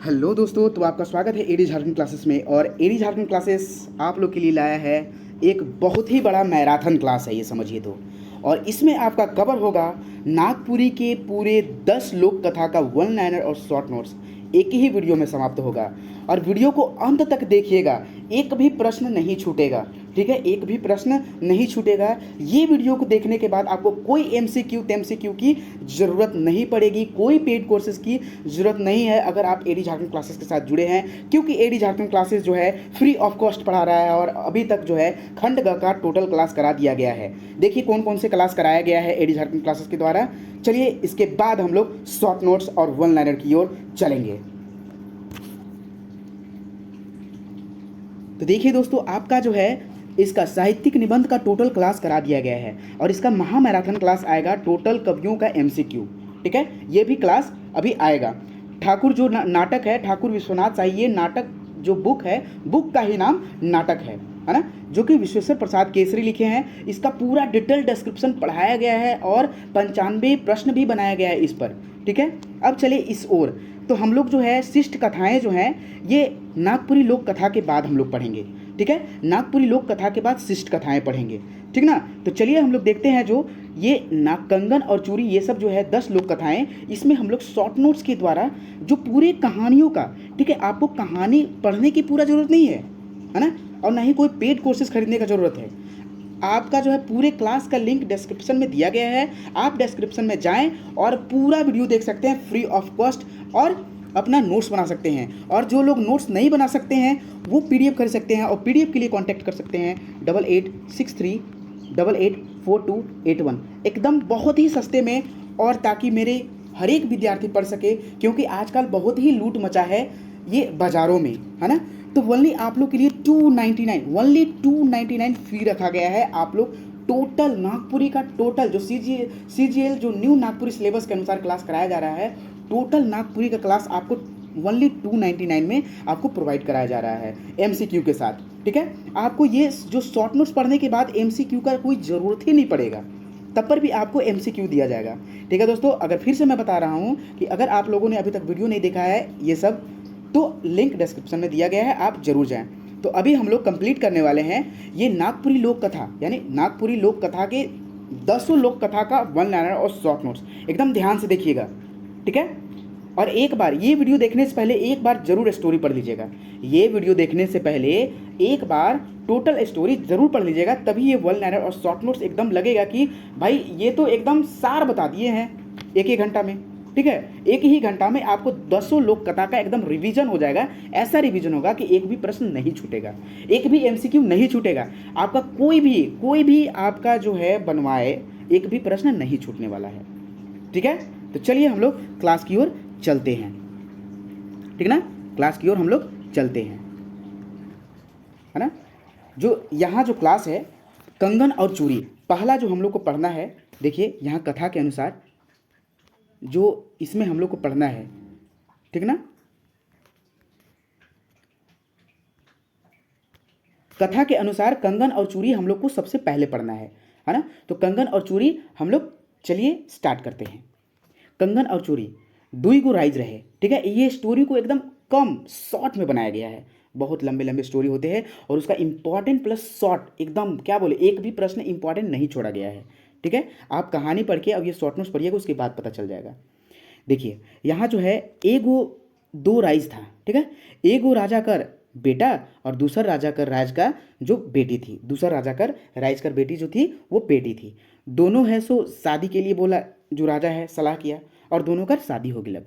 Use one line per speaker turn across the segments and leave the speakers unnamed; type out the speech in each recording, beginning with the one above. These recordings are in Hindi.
हेलो दोस्तों, तो आपका स्वागत है एडी झारखंड क्लासेस में। और एडी झारखंड क्लासेस आप लोग के लिए लाया है एक बहुत ही बड़ा मैराथन क्लास है, ये समझिए तो। और इसमें आपका कवर होगा नागपुरी के पूरे 10 लोक कथा का वन लाइनर और शॉर्ट नोट्स एक ही वीडियो में समाप्त होगा। और वीडियो को अंत तक देखिएगा, एक भी प्रश्न नहीं छूटेगा, ठीक है, एक भी प्रश्न नहीं छूटेगा। ये वीडियो को देखने के बाद आपको कोई एमसीक्यू की ज़रूरत नहीं पड़ेगी, कोई पेड कोर्सेज की ज़रूरत नहीं है अगर आप एडी झारखंड क्लासेस के साथ जुड़े हैं, क्योंकि एडी झारखंड क्लासेस जो है फ्री ऑफ कॉस्ट पढ़ा रहा है। और अभी तक जो है खंड ग का टोटल क्लास करा दिया गया है। देखिए कौन कौन से क्लास कराया गया है एडी झारखंड क्लासेस के द्वारा। चलिए इसके बाद हम लोग शॉर्ट नोट्स और वन लाइनर की ओर चलेंगे। तो देखिए दोस्तों, आपका जो है इसका साहित्यिक निबंध का टोटल क्लास करा दिया गया है और इसका महामैराथन क्लास आएगा टोटल कवियों का एमसीक्यू, ठीक है, ये भी क्लास अभी आएगा। ठाकुर जो नाटक है, ठाकुर विश्वनाथ शाही, ये नाटक जो बुक है, बुक का ही नाम नाटक है ना, जो कि विश्वेश्वर प्रसाद केसरी लिखे हैं। इसका पूरा डिटेल डिस्क्रिप्शन पढ़ाया गया है और 95 प्रश्न भी बनाया गया है इस पर, ठीक है। अब चलिए इस ओर। तो हम लोग जो है शिष्ट कथाएं जो हैं ये नागपुरी लोक कथा के बाद हम लोग पढ़ेंगे, ठीक है। नागपुरी लोक कथा के बाद शिष्ट कथाएं पढ़ेंगे, ठीक ना। तो चलिए हम लोग देखते हैं जो ये कंगन और चूड़ी, ये सब जो है 10 लोक कथाएं, इसमें हम लोग शॉर्ट नोट्स के द्वारा जो पूरे कहानियों का, ठीक है, आपको कहानी पढ़ने की पूरा ज़रूरत नहीं है ना, और ना ही कोई पेड कोर्सेज खरीदने का ज़रूरत है। आपका जो है पूरे क्लास का लिंक डिस्क्रिप्शन में दिया गया है, आप डिस्क्रिप्शन में जाएं और पूरा वीडियो देख सकते हैं फ्री ऑफ कॉस्ट और अपना नोट्स बना सकते हैं। और जो लोग नोट्स नहीं बना सकते हैं वो पीडीएफ कर सकते हैं, और पीडीएफ के लिए कांटेक्ट कर सकते हैं 8863884281, एकदम बहुत ही सस्ते में, और ताकि मेरे हर एक विद्यार्थी पढ़ सके, क्योंकि आजकल बहुत ही लूट मचा है ये बाज़ारों में, है ना। तो ओनली आप लोग के लिए 299 फी रखा गया है। आप लोग टोटल नागपुरी का टोटल जो सीजीएल जो न्यू नागपुरी सिलेबस के अनुसार क्लास कराया जा रहा है, टोटल नागपुरी का क्लास आपको ओनली 299 में आपको प्रोवाइड कराया जा रहा है एमसीक्यू के साथ, ठीक है। आपको ये जो शॉर्ट नोट्स पढ़ने के बाद एमसीक्यू का कोई ज़रूरत ही नहीं पड़ेगा, तब पर भी आपको एमसीक्यू दिया जाएगा, ठीक है दोस्तों। अगर फिर से मैं बता रहा हूँ कि अगर आप लोगों ने अभी तक वीडियो नहीं देखा है ये सब, तो लिंक डिस्क्रिप्शन में दिया गया है, आप जरूर जाएं। तो अभी हम लोग कंप्लीट करने वाले हैं ये नागपुरी लोक कथा, यानी नागपुरी लोक कथा के 10 लोक कथा का वन लाइनर और शॉर्ट नोट्स। एकदम ध्यान से देखिएगा, ठीक है। और एक बार ये वीडियो देखने से पहले एक बार जरूर स्टोरी पढ़ लीजिएगा। ये वीडियो देखने से पहले एक बार टोटल स्टोरी जरूर पढ़ लीजिएगा, तभी ये वन लाइनर और शॉर्ट नोट्स एकदम लगेगा कि भाई ये तो एकदम सार बता दिए हैं एक ही घंटा में, ठीक है। एक ही घंटा में आपको 10 लोक कथा का एकदम रिवीजन हो जाएगा। ऐसा रिवीजन होगा कि एक भी प्रश्न नहीं छूटेगा, एक भी एमसीक्यू नहीं छूटेगा। आपका कोई भी आपका जो है बनवाए, एक भी प्रश्न नहीं छूटने वाला है, ठीक है। तो चलिए हम लोग क्लास की ओर चलते हैं, ठीक ना, क्लास की ओर हम लोग चलते हैं, है ना। जो यहाँ जो क्लास है कंगन और चूड़ी, पहला जो हम लोग को पढ़ना है, देखिए यहाँ कथा के अनुसार जो इसमें हम लोग को पढ़ना है, ठीक ना। कथा के अनुसार कंगन और चूड़ी हम लोग को सबसे पहले पढ़ना है ना। तो कंगन और चूड़ी हम लोग चलिए स्टार्ट करते हैं। कंगन और चूड़ी दुई गो राइज रहे, ठीक है। ये स्टोरी को एकदम कम शॉर्ट में बनाया गया है। बहुत लंबे लंबे स्टोरी होते हैं और उसका इंपॉर्टेंट प्लस शॉर्ट, एकदम क्या बोले, एक भी प्रश्न इंपॉर्टेंट नहीं छोड़ा गया है, ठीक है। आप कहानी पढ़ के अब ये शॉर्ट नोट्स पढ़िएगा, उसके बाद पता चल जाएगा। देखिए यहाँ जो है एगो दो राइज था, ठीक है। एगो राजा कर बेटा और दूसरा राजा कर राज का जो बेटी थी, दूसरा राजा कर राज कर बेटी जो थी वो बेटी थी। दोनों है सो शादी के लिए बोला, जो राजा है सलाह किया और दोनों का शादी हो गई लग।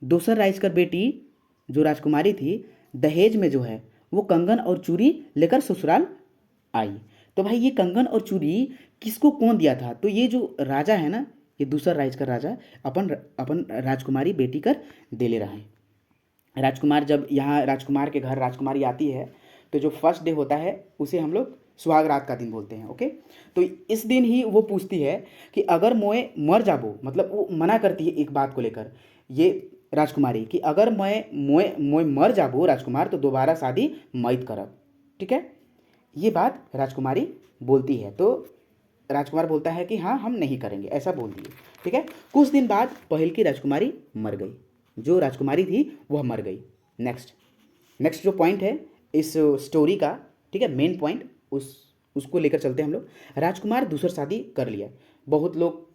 दूसरा राज कर बेटी जो राजकुमारी थी, दहेज में जो है वो कंगन और चूड़ी लेकर ससुराल आई। तो भाई ये कंगन और चूड़ी किसको कौन दिया था? तो ये जो राजा है ना, ये दूसरा राज का राजा अपन राजकुमारी बेटी कर दे ले रहा है। राजकुमार जब यहाँ राजकुमार के घर राजकुमारी आती है, तो जो फर्स्ट डे होता है उसे हम लोग सुहाग रात का दिन बोलते हैं, ओके। तो इस दिन ही वो पूछती है कि अगर मोए मर जाबो, मतलब वो मना करती है एक बात को लेकर, ये राजकुमारी, कि अगर मोए मर जाबो राजकुमार, तो दोबारा शादी मत करब, ठीक है। ये बात राजकुमारी बोलती है, तो राजकुमार बोलता है कि हाँ हम नहीं करेंगे, ऐसा बोल दिए, ठीक है। कुछ दिन बाद पहल की राजकुमारी मर गई, जो राजकुमारी थी वह मर गई। नेक्स्ट जो पॉइंट है इस स्टोरी का, ठीक है, मेन पॉइंट उसको लेकर चलते हैं हम लोग। राजकुमार दूसरा शादी कर लिया। बहुत लोग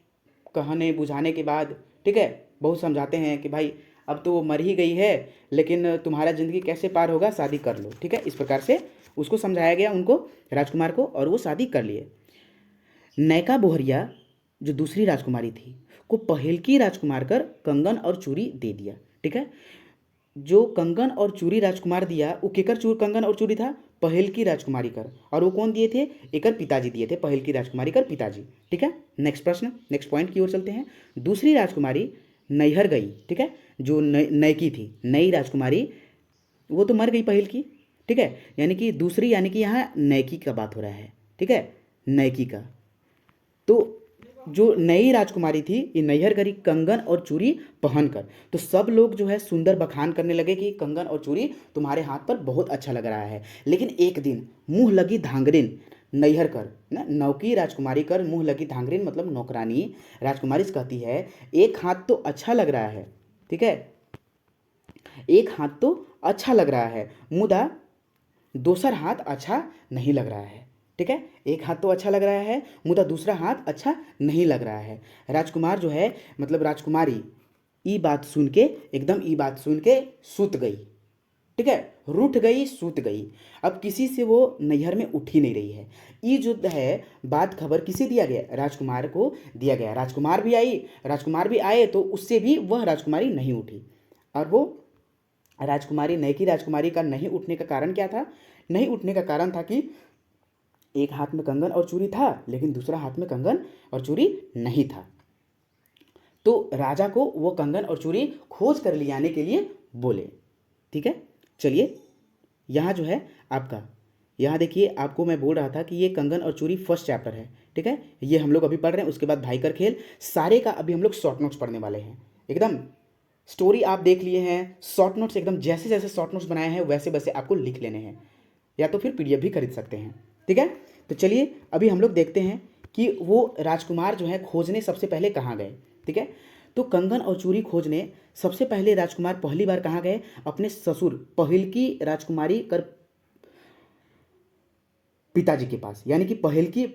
कहने बुझाने के बाद, ठीक है, बहुत समझाते हैं कि भाई अब तो वो मर ही गई है, लेकिन तुम्हारा ज़िंदगी कैसे पार होगा, शादी कर लो, ठीक है। इस प्रकार से उसको समझाया गया उनको, राजकुमार को, और वो शादी कर लिए। नैका बोहरिया जो दूसरी राजकुमारी थी को पहलकी राजकुमार कर कंगन और चूड़ी दे दिया, ठीक है। जो कंगन और चूड़ी राजकुमार दिया वो केकर कंगन और चूड़ी था, पहलकी राजकुमारी कर। और वो कौन दिए थे, एकर पिताजी दिए थे, पहलकी राजकुमारी कर पिताजी, ठीक है। नेक्स्ट प्रश्न, नेक्स्ट पॉइंट की ओर चलते हैं। दूसरी राजकुमारी नैहर गई, ठीक है। जो नैकी थी, नई राजकुमारी, वो तो मर गई पहलकी, ठीक है। यानी कि दूसरी, यानी कि यहाँ नैकी का बात हो रहा है, ठीक है, नैकी का। तो जो नई राजकुमारी थी ये नैहर गई कंगन और चूड़ी पहनकर। तो सब लोग जो है सुंदर बखान करने लगे कि कंगन और चूड़ी तुम्हारे हाथ पर बहुत अच्छा लग रहा है। लेकिन एक दिन मुंह लगी धांगरिन नैहर कर ना, नौकी राजकुमारी कर मुंह लगी धांगरिन मतलब नौकरानी राजकुमारी से कहती है एक हाथ तो अच्छा लग रहा है, ठीक है, एक हाथ तो अच्छा लग रहा है, मुदा दूसरा हाथ अच्छा नहीं लग रहा है, ठीक है। एक हाथ तो अच्छा लग रहा है, मुदा दूसरा हाथ अच्छा नहीं लग रहा है। राजकुमार जो है, मतलब राजकुमारी ई बात सुन के, एकदम ई बात सुन के सूत गई, ठीक है, रूठ गई, सूत गई। अब किसी से वो नैहर में उठ ही नहीं रही है। ये जो है बात खबर किसे दिया गया, राजकुमार को दिया गया। राजकुमार भी आए तो उससे भी वह राजकुमारी नहीं उठी। और वो राजकुमारी, नैकी राजकुमारी का नहीं उठने का कारण क्या था, नहीं उठने का कारण था कि एक हाथ में कंगन और चूड़ी था लेकिन दूसरा हाथ में कंगन और चूड़ी नहीं था। तो राजा को वो कंगन और चूड़ी खोज कर ले आने के लिए बोले, ठीक है। चलिए यहाँ जो है आपका, यहाँ देखिए आपको मैं बोल रहा था कि ये कंगन और चूड़ी फर्स्ट चैप्टर है, ठीक है, ये हम लोग अभी पढ़ रहे हैं। उसके बाद भाई कर खेल सारे का अभी हम लोग शॉर्ट नोट्स पढ़ने वाले हैं। एकदम स्टोरी आप देख लिए हैं, शॉर्ट नोट्स एकदम जैसे जैसे शॉर्ट नोट्स बनाए हैं वैसे वैसे आपको लिख लेने हैं, या तो फिर पीडीएफ भी खरीद सकते हैं, ठीक है। तो चलिए अभी हम लोग देखते हैं कि वो राजकुमार जो है खोजने सबसे पहले कहाँ गए, ठीक है। तो कंगन और चूड़ी खोजने सबसे पहले राजकुमार पहली बार कहाँ गए, अपने ससुर पहलकी राजकुमारी कर पिताजी के पास, यानी कि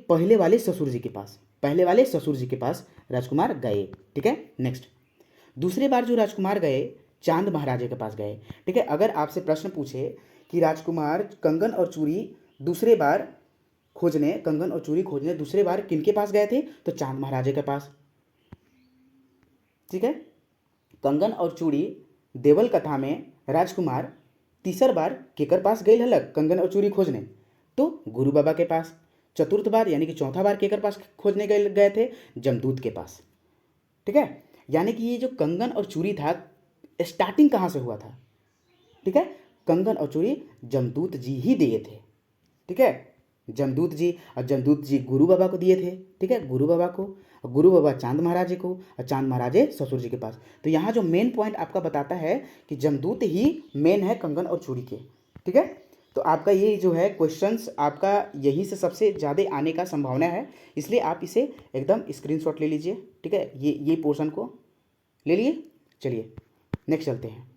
पहले वाले ससुर जी के पास, पहले वाले ससुर जी के पास राजकुमार गए, ठीक है। नेक्स्ट, दूसरे बार जो राजकुमार गए चांद महाराजे के पास गए, ठीक है। अगर आपसे प्रश्न पूछे कि राजकुमार कंगन और चूड़ी दूसरे बार खोजने, कंगन और चूड़ी खोजने दूसरे बार किनके पास गए थे, तो चांद महाराजे के पास, ठीक है। कंगन और चूड़ी देवल कथा में राजकुमार तीसर बार केकर पास गए हलक कंगन और चूड़ी खोजने, तो गुरु बाबा के पास। चतुर्थ बार यानी कि चौथा बार केकर पास खोजने गए थे, जमदूत के पास, ठीक है। यानी कि ये जो कंगन और चूड़ी था स्टार्टिंग कहाँ से हुआ था, ठीक है, कंगन और चूड़ी जमदूत जी ही दिए थे, ठीक है, जमदूत जी। और जमदूत जी गुरु बाबा को दिए थे, ठीक है, गुरु बाबा को, और गुरु बाबा चांद महाराजे को, और चांद महाराजे ससुर जी के पास। तो यहाँ जो मेन पॉइंट आपका बताता है कि जमदूत ही मेन है कंगन और चूड़ी के, ठीक है। तो आपका ये जो है क्वेश्चंस आपका यहीं से सबसे ज़्यादा आने का संभावना है, इसलिए आप इसे एकदम स्क्रीनशॉट ले लीजिए, ठीक है, ये पोर्शन को ले लिए। चलिए नेक्स्ट चलते हैं।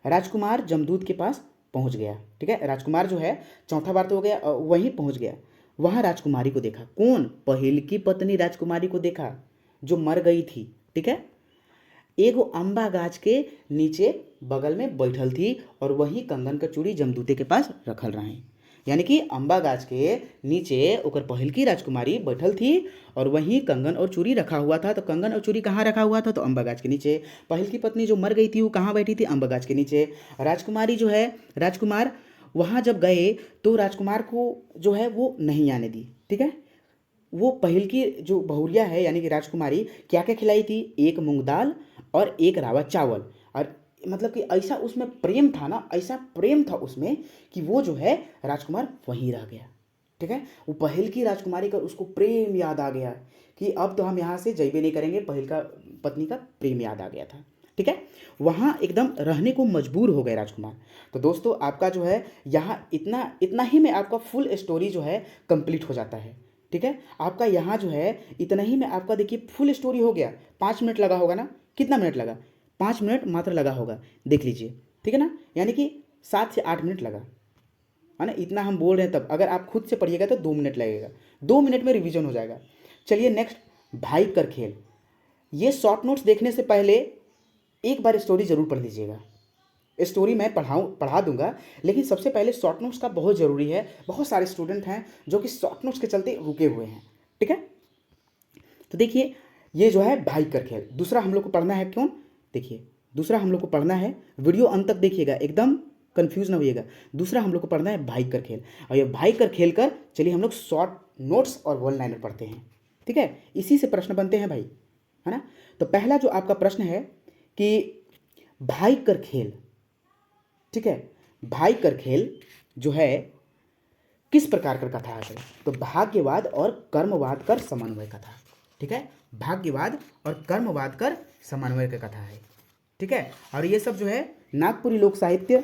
राजकुमार जमदूत के पास पहुंच गया, ठीक है। राजकुमार जो है चौथा बार तो हो गया, वहीं पहुंच गया। वहां राजकुमारी को देखा, कौन, पहलकी पत्नी राजकुमारी को देखा जो मर गई थी, ठीक है। एगो अम्बा गाछ के नीचे बगल में बैठल थी और वही कंगन का चूड़ी जमदूते के पास रखल रहे। यानी कि अम्बा गाछ के नीचे ओकर पहलकी राजकुमारी बैठल थी और वहीं कंगन और चूड़ी रखा हुआ था। तो कंगन और चूड़ी कहाँ रखा हुआ था, तो अम्बा गाछ के नीचे। पहलकी पत्नी जो मर गई थी वो कहाँ बैठी थी, अम्बा गाछ के नीचे। राजकुमारी जो है, राजकुमार वहाँ जब गए तो राजकुमार को जो है वो नहीं आने दी, ठीक है। वो पहलकी जो बहुरिया है यानी कि राजकुमारी क्या क्या खिलाई थी, एक मूंग दाल और एक रावा चावल। और मतलब कि ऐसा उसमें प्रेम था ना, ऐसा प्रेम था उसमें कि वो जो है राजकुमार वहीं रह गया, ठीक है। वो पहलकी राजकुमारी का उसको प्रेम याद आ गया कि अब तो हम यहाँ से जइबे नहीं करेंगे, पहलका पत्नी का प्रेम याद आ गया था, ठीक है। वहाँ एकदम रहने को मजबूर हो गए राजकुमार। तो दोस्तों आपका जो है यहाँ इतना इतना ही में आपका फुल स्टोरी जो है कंप्लीट हो जाता है, ठीक है। आपका यहाँ जो है इतना ही में आपका देखिए फुल स्टोरी हो गया। 5 मिनट लगा होगा ना, कितना मिनट लगा, 5 मिनट मात्र लगा होगा, देख लीजिए, ठीक है ना, यानी कि 7 से 8 मिनट लगा, है ना, इतना हम बोल रहे हैं। तब अगर आप खुद से पढ़िएगा तो 2 मिनट लगेगा, 2 मिनट में रिवीजन हो जाएगा। चलिए नेक्स्ट, भाई कर खेल। ये शॉर्ट नोट्स देखने से पहले एक बार स्टोरी जरूर पढ़ लीजिएगा। स्टोरी मैं पढ़ा दूंगा, लेकिन सबसे पहले शॉर्ट नोट्स का बहुत ज़रूरी है। बहुत सारे स्टूडेंट हैं जो कि शॉर्ट नोट्स के चलते रुके हुए हैं, ठीक है। तो देखिए, ये जो है भाई कर खेल, दूसरा हम लोग को पढ़ना है। क्यों? देखिए, दूसरा हम लोग को पढ़ना है, वीडियो अंत तक देखिएगा, एकदम कंफ्यूज ना होइएगा। दूसरा हम लोग को पढ़ना है भाई कर खेल, और ये भाई कर खेल कर चलिए हम लोग शॉर्ट नोट्स और वन लाइनर पढ़ते हैं, ठीक है। इसी से प्रश्न बनते हैं भाई, है ना। तो पहला जो आपका प्रश्न है कि भाई कर खेल, ठीक है, भाई कर खेल जो है किस प्रकार का कथा है? तो भाग्यवाद और कर्मवाद कर समन्वय कथा, ठीक है। भाग्यवाद और कर्मवाद कर समन्वय की कथा है, ठीक है। और ये सब जो है नागपुरी लोक साहित्य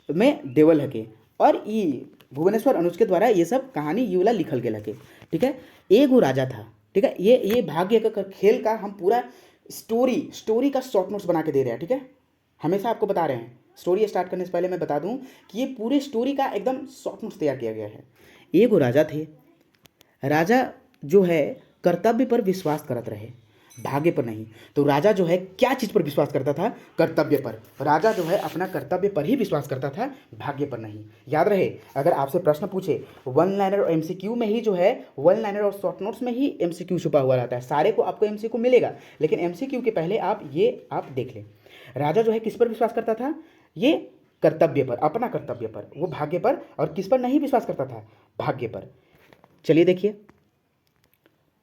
में देवल हके, और ये भुवनेश्वर अनुज के द्वारा ये सब कहानी ये वाला लिखल गेल हके, ठीक है। एगो राजा था, ठीक है। ये भाग्य का खेल का हम पूरा स्टोरी का शॉर्ट नोट्स बना के दे रहे हैं, ठीक है। हमेशा आपको बता रहे हैं, स्टोरी स्टार्ट करने से पहले मैं बता दूं कि ये पूरे स्टोरी का एकदम शॉर्ट नोट्स तैयार किया गया है। एगो राजा थे, राजा जो है कर्तव्य पर विश्वास करत रहे, भाग्य पर नहीं। तो राजा जो है क्या चीज़ पर विश्वास करता था? कर्तव्य पर। राजा जो है अपना कर्तव्य पर ही विश्वास करता था, भाग्य पर नहीं। याद रहे, अगर आपसे प्रश्न पूछे वन लाइनर और एमसीक्यू में ही जो है, वन लाइनर और शॉर्ट नोट्स में ही एमसीक्यू छुपा हुआ रहता है। सारे को आपको एमसीक्यू मिलेगा, लेकिन एमसीक्यू के पहले आप देख लें। राजा जो है किस पर विश्वास करता था? ये कर्तव्य पर, अपना कर्तव्य पर, वो भाग्य पर। और किस पर नहीं विश्वास करता था? भाग्य पर। चलिए देखिए,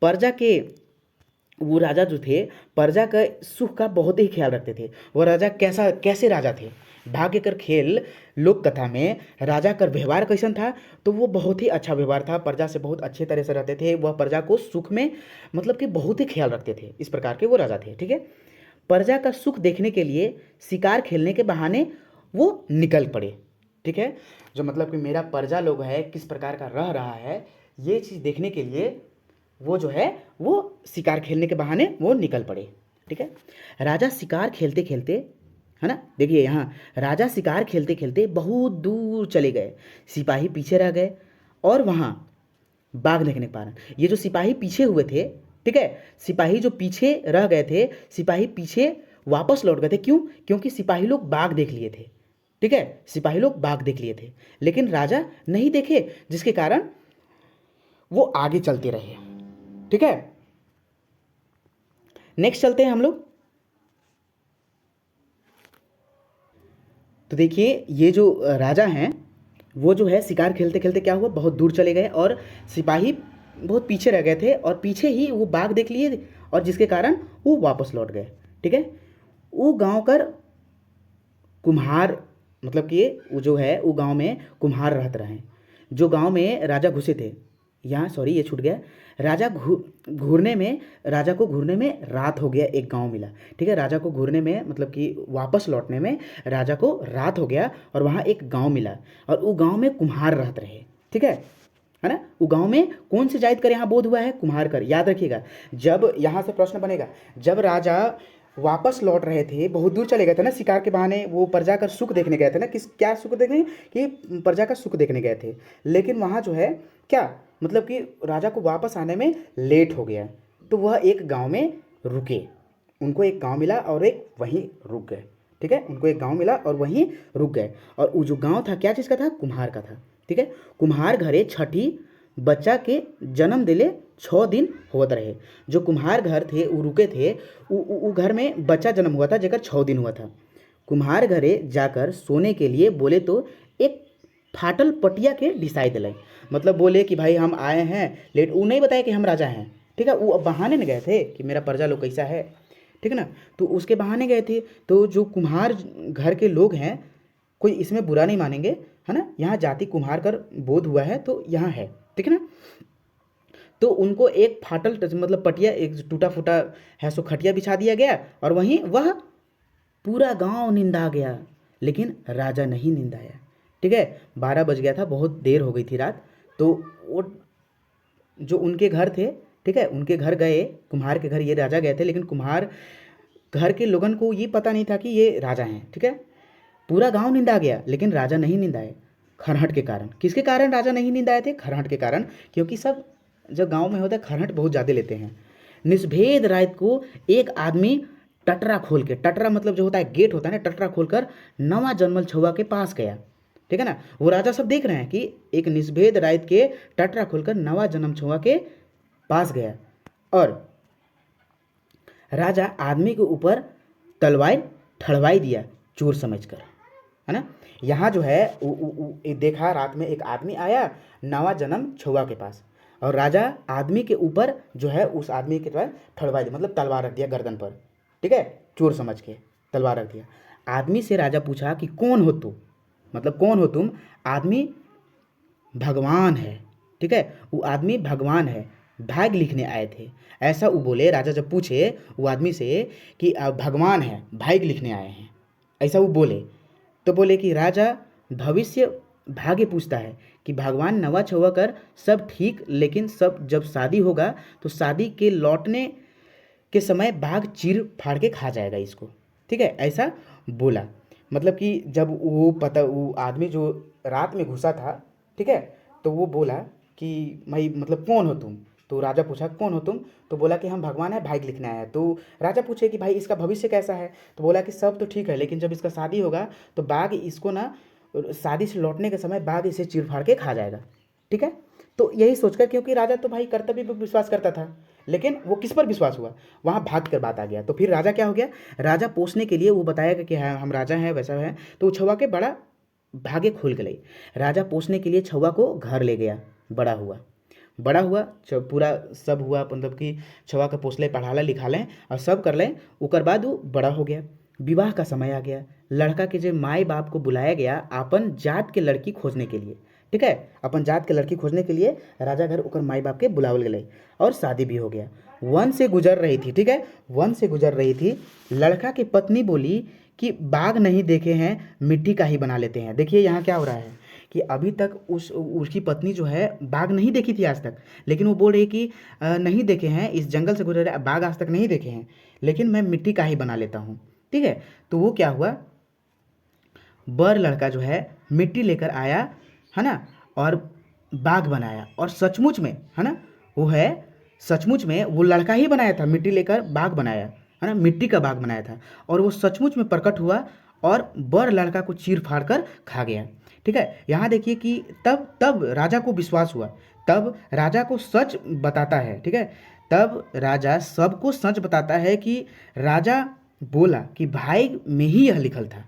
प्रजा के वो राजा जो थे, प्रजा का सुख का बहुत ही ख्याल रखते थे। वो राजा कैसे राजा थे? भाग्य कर खेल लोक कथा में राजा का व्यवहार कैसन था? तो वो बहुत ही अच्छा व्यवहार था, प्रजा से बहुत अच्छे तरह से रहते थे। वह प्रजा को सुख में मतलब कि बहुत ही ख्याल रखते थे, इस प्रकार के वो राजा थे, ठीक है। प्रजा का सुख देखने के लिए शिकार खेलने के बहाने वो निकल पड़े, ठीक है। जो मतलब कि मेरा प्रजा लोग है किस प्रकार का रह रहा है, ये चीज़ देखने के लिए वो जो है वो शिकार खेलने के बहाने वो निकल पड़े, ठीक है। राजा शिकार खेलते खेलते, है ना, देखिए यहाँ राजा शिकार खेलते खेलते बहुत दूर चले गए, सिपाही पीछे रह गए, और वहाँ बाघ देखने के कारण ये जो सिपाही पीछे हुए थे, ठीक है, सिपाही जो पीछे रह गए थे, सिपाही पीछे वापस लौट गए थे। क्यों? क्योंकि सिपाही लोग बाघ देख लिए थे, ठीक है, सिपाही लोग बाघ देख लिए थे, लेकिन राजा नहीं देखे, जिसके कारण वो आगे चलते रहे, ठीक है। नेक्स्ट चलते हैं हम लोग। तो देखिए, ये जो राजा हैं वो जो है शिकार खेलते खेलते क्या हुआ, बहुत दूर चले गए, और सिपाही बहुत पीछे रह गए थे, और पीछे ही वो बाघ देख लिए, और जिसके कारण वो वापस लौट गए, ठीक है। वो गांव कर कुम्हार, मतलब कि वो जो है वो गांव में कुम्हार रहते रहे। जो गांव में राजा घुसे थे, यहाँ सॉरी ये छूट गया, राजा राजा को घूरने में रात हो गया, एक गांव मिला, ठीक है। राजा को घूरने में मतलब कि वापस लौटने में राजा को रात हो गया, और वहाँ एक गांव मिला, और वो गांव में कुम्हार रहते रहे, ठीक है ना। वो गांव में कौन से जाति कर यहाँ बोध हुआ है? कुम्हार कर। याद रखिएगा, जब यहाँ से प्रश्न बनेगा, जब राजा वापस लौट रहे थे, बहुत दूर चले गए थे ना शिकार के बहाने, वो प्रजा का सुख देखने गए थे ना, क्या सुख देखने? कि प्रजा का सुख देखने गए थे, लेकिन वहाँ जो है क्या मतलब कि राजा को वापस आने में लेट हो गया, तो वह एक गांव में रुके। उनको एक गांव मिला और एक वहीं रुक गए, ठीक है। उनको एक गांव मिला और वहीं रुक गए, और वो जो गांव था क्या चीज़ का था? कुम्हार का था, ठीक है। कुम्हार घरे छठी बच्चा के जन्म दिले 6 दिन होत रहे। जो कुम्हार घर थे वो रुके थे, वो घर में बच्चा जन्म हुआ था जेकर 6 दिन हुआ था। कुम्हार घरे जाकर सोने के लिए बोले तो एक फाटल पटिया के डिसाई दिलाई, मतलब बोले कि भाई हम आए हैं लेट, वो नहीं बताया कि हम राजा हैं, ठीक है। वो अब बहाने न गए थे कि मेरा प्रजा लोग कैसा है, ठीक है ना, तो उसके बहाने गए थे। तो जो कुम्हार घर के लोग हैं, कोई इसमें बुरा नहीं मानेंगे, है ना, यहाँ जाति कुम्हार कर बोध हुआ है तो यहाँ है, ठीक है ना। तो उनको एक फाटल मतलब पटिया, एक टूटा फूटा है सो खटिया बिछा दिया गया, और वहीं वह पूरा गांव निंदा गया, लेकिन राजा नहीं निंदाया, ठीक है। 12 बज गया था, बहुत देर हो गई थी रात, तो वो जो उनके घर थे ठीक है। उनके घर गए, कुम्हार के घर ये राजा गए थे, लेकिन कुम्हार घर के लोगों को ये पता नहीं था कि ये राजा हैं, ठीक है। पूरा गांव निंदा गया, लेकिन राजा नहीं निंदाए, खरहट के कारण। किसके कारण राजा नहीं निंदाए थे? खरहट के कारण, क्योंकि सब जब गांव में होता है खरहट बहुत ज़्यादा लेते हैं। निषभेद रात को एक आदमी टटरा खोल के, टटरा मतलब जो होता है गेट होता है ना, टटरा खोलकर नवा जन्मल छुआ के पास गया, ठीक है ना। वो राजा सब देख रहे हैं कि एक निषभेद रात के टटरा खोलकर नवा जन्म छुआ के पास गया, और राजा आदमी के ऊपर तलवार ठड़वाई दिया चोर समझकर, है ना। यहाँ जो है देखा रात में एक आदमी आया नवा जन्म छुआ के पास, और राजा आदमी के ऊपर जो है उस आदमी के द्वारा ठड़वाई दिया, मतलब तलवार रख दिया गर्दन पर, ठीक है, चोर समझ के तलवार रख दिया। आदमी से राजा पूछा कि कौन हो तुम, मतलब कौन हो तुम? आदमी भगवान है, ठीक है, वो आदमी भगवान है, भाग लिखने आए थे, ऐसा वो बोले। राजा जब पूछे वो आदमी से कि भगवान है, भाग लिखने आए हैं, ऐसा वो बोले, तो बोले कि राजा भविष्य भाग्य पूछता है कि भगवान नवा छुआ कर सब ठीक, लेकिन सब जब शादी होगा तो शादी के लौटने के समय बाघ चीर फाड़ के खा जाएगा इसको, ठीक है, ऐसा बोला। मतलब कि जब वो आदमी जो रात में घुसा था, ठीक है, तो वो बोला कि भाई मतलब कौन हो तुम? तो राजा पूछा कौन हो तुम? तो बोला कि हम भगवान है, भाग लिखना है। तो राजा पूछे कि भाई इसका भविष्य कैसा है? तो बोला कि सब तो ठीक है, लेकिन जब इसका शादी होगा तो बाघ इसको ना, शादी से लौटने के समय बाघ इसे चीर फाड़ के खा जाएगा, ठीक है। तो यही सोचकर, क्योंकि राजा तो भाई कर्तव्य पर विश्वास करता था, लेकिन वो किस पर विश्वास हुआ? वहाँ भाग कर बात आ गया। तो फिर राजा क्या हो गया? राजा पोसने के लिए वो बताया कि हाँ हम राजा हैं, वैसा है, तो छुआ के बड़ा भागे खुल गई। राजा पोसने के लिए छुआ को घर ले गया, बड़ा हुआ पूरा सब हुआ, मतलब कि छुआ के पोसले, पढ़ा लें, लिखा लें और सब कर लें। उकर बाद वो बड़ा हो गया, विवाह का समय आ गया। लड़का के जो माई बाप को बुलाया गया अपन जात के लड़की खोजने के लिए, ठीक है, अपन जात के लड़की खोजने के लिए राजा घर उकर माई बाप के बुलावल गए, और शादी भी हो गया। वन से गुजर रही थी, ठीक है, वन से गुजर रही थी। लड़का की पत्नी बोली कि बाघ नहीं देखे हैं, मिट्टी का ही बना लेते हैं। देखिए यहाँ क्या हो रहा है कि अभी तक उसकी पत्नी जो है बाघ नहीं देखी थी आज तक, लेकिन वो बोल रही कि नहीं देखे हैं, इस जंगल से गुजर रहे बाघ आज तक नहीं देखे हैं, लेकिन मैं मिट्टी का ही बना लेता हूँ, ठीक है। तो वो क्या हुआ, बर लड़का जो है मिट्टी लेकर आया, है ना, और बाघ बनाया, और सचमुच में, है ना, वो है सचमुच में वो लड़का ही बनाया था, मिट्टी लेकर बाघ बनाया, है ना, मिट्टी का बाघ बनाया था, और वो सचमुच में प्रकट हुआ और बर लड़का को चीर फाड़ कर खा गया, ठीक है। यहाँ देखिए कि तब राजा को विश्वास हुआ, तब राजा को सच बताता है, ठीक है, तब राजा सबको सच बताता है कि राजा बोला कि भाई में ही यह लिखल था,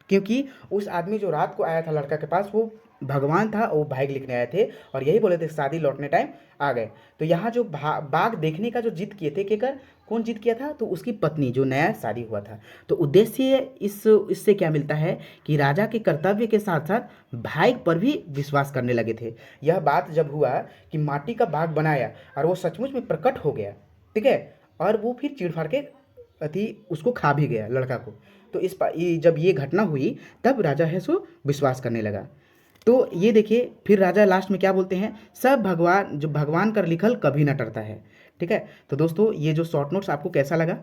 क्योंकि उस आदमी जो रात को आया था लड़का के पास वो भगवान था, वो भाग लिखने आए थे, और यही बोले थे शादी लौटने टाइम आ गए। तो यहाँ जो बाघ देखने का जो जिद किए थे, केकर कौन जिद किया था? तो उसकी पत्नी, जो नया शादी हुआ था। तो उद्देश्य इससे क्या मिलता है कि राजा के कर्तव्य के साथ साथ भाग पर भी विश्वास करने लगे थे। यह बात जब हुआ कि माटी का बाघ बनाया और वो सचमुच में प्रकट हो गया, ठीक है, और वो फिर चीड़ फाड़ के उसको खा भी गया लड़का को। तो जब ये घटना हुई तब राजा है सो विश्वास करने लगा। तो ये देखिए फिर राजा लास्ट में क्या बोलते हैं, सब भगवान, जो भगवान कर लिखल कभी ना टरता है, ठीक है। तो दोस्तों ये जो शॉर्ट नोट्स आपको कैसा लगा?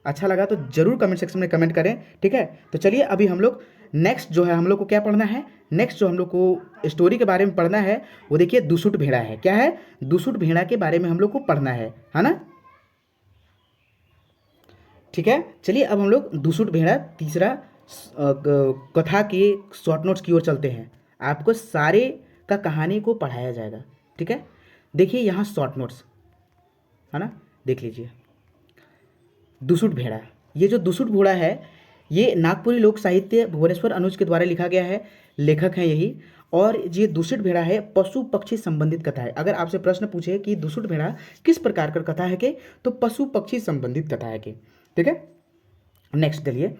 अच्छा लगा तो जरूर कमेंट सेक्शन में कमेंट करें, ठीक है। तो चलिए अभी हम लोग नेक्स्ट जो है हम लोग को क्या पढ़ना है, नेक्स्ट जो हम लोग को स्टोरी के बारे में पढ़ना है वो देखिए दुसुट भेड़ा है। क्या है? दुसुट भेड़ा के बारे में हम लोग को पढ़ना है ना, ठीक है। चलिए अब हम लोग दुसुट भेड़ा तीसरा कथा के शॉर्ट नोट्स की ओर चलते हैं। आपको सारे का कहानी को पढ़ाया जाएगा, ठीक है। देखिए यहाँ शॉर्ट नोट्स है ना, देख लीजिए। दुसुट भेड़ा, ये जो दुसुट भेड़ा है ये नागपुरी लोक साहित्य भुवनेश्वर अनुज के द्वारा लिखा गया है, लेखक हैं यही। और ये दुसुट भेड़ा है पशु पक्षी संबंधित कथा है। अगर आपसे प्रश्न पूछे कि दुसुट भेड़ा किस प्रकार का कथा है के, तो पशु पक्षी संबंधित कथा है के, ठीक है। नेक्स्ट चलिए,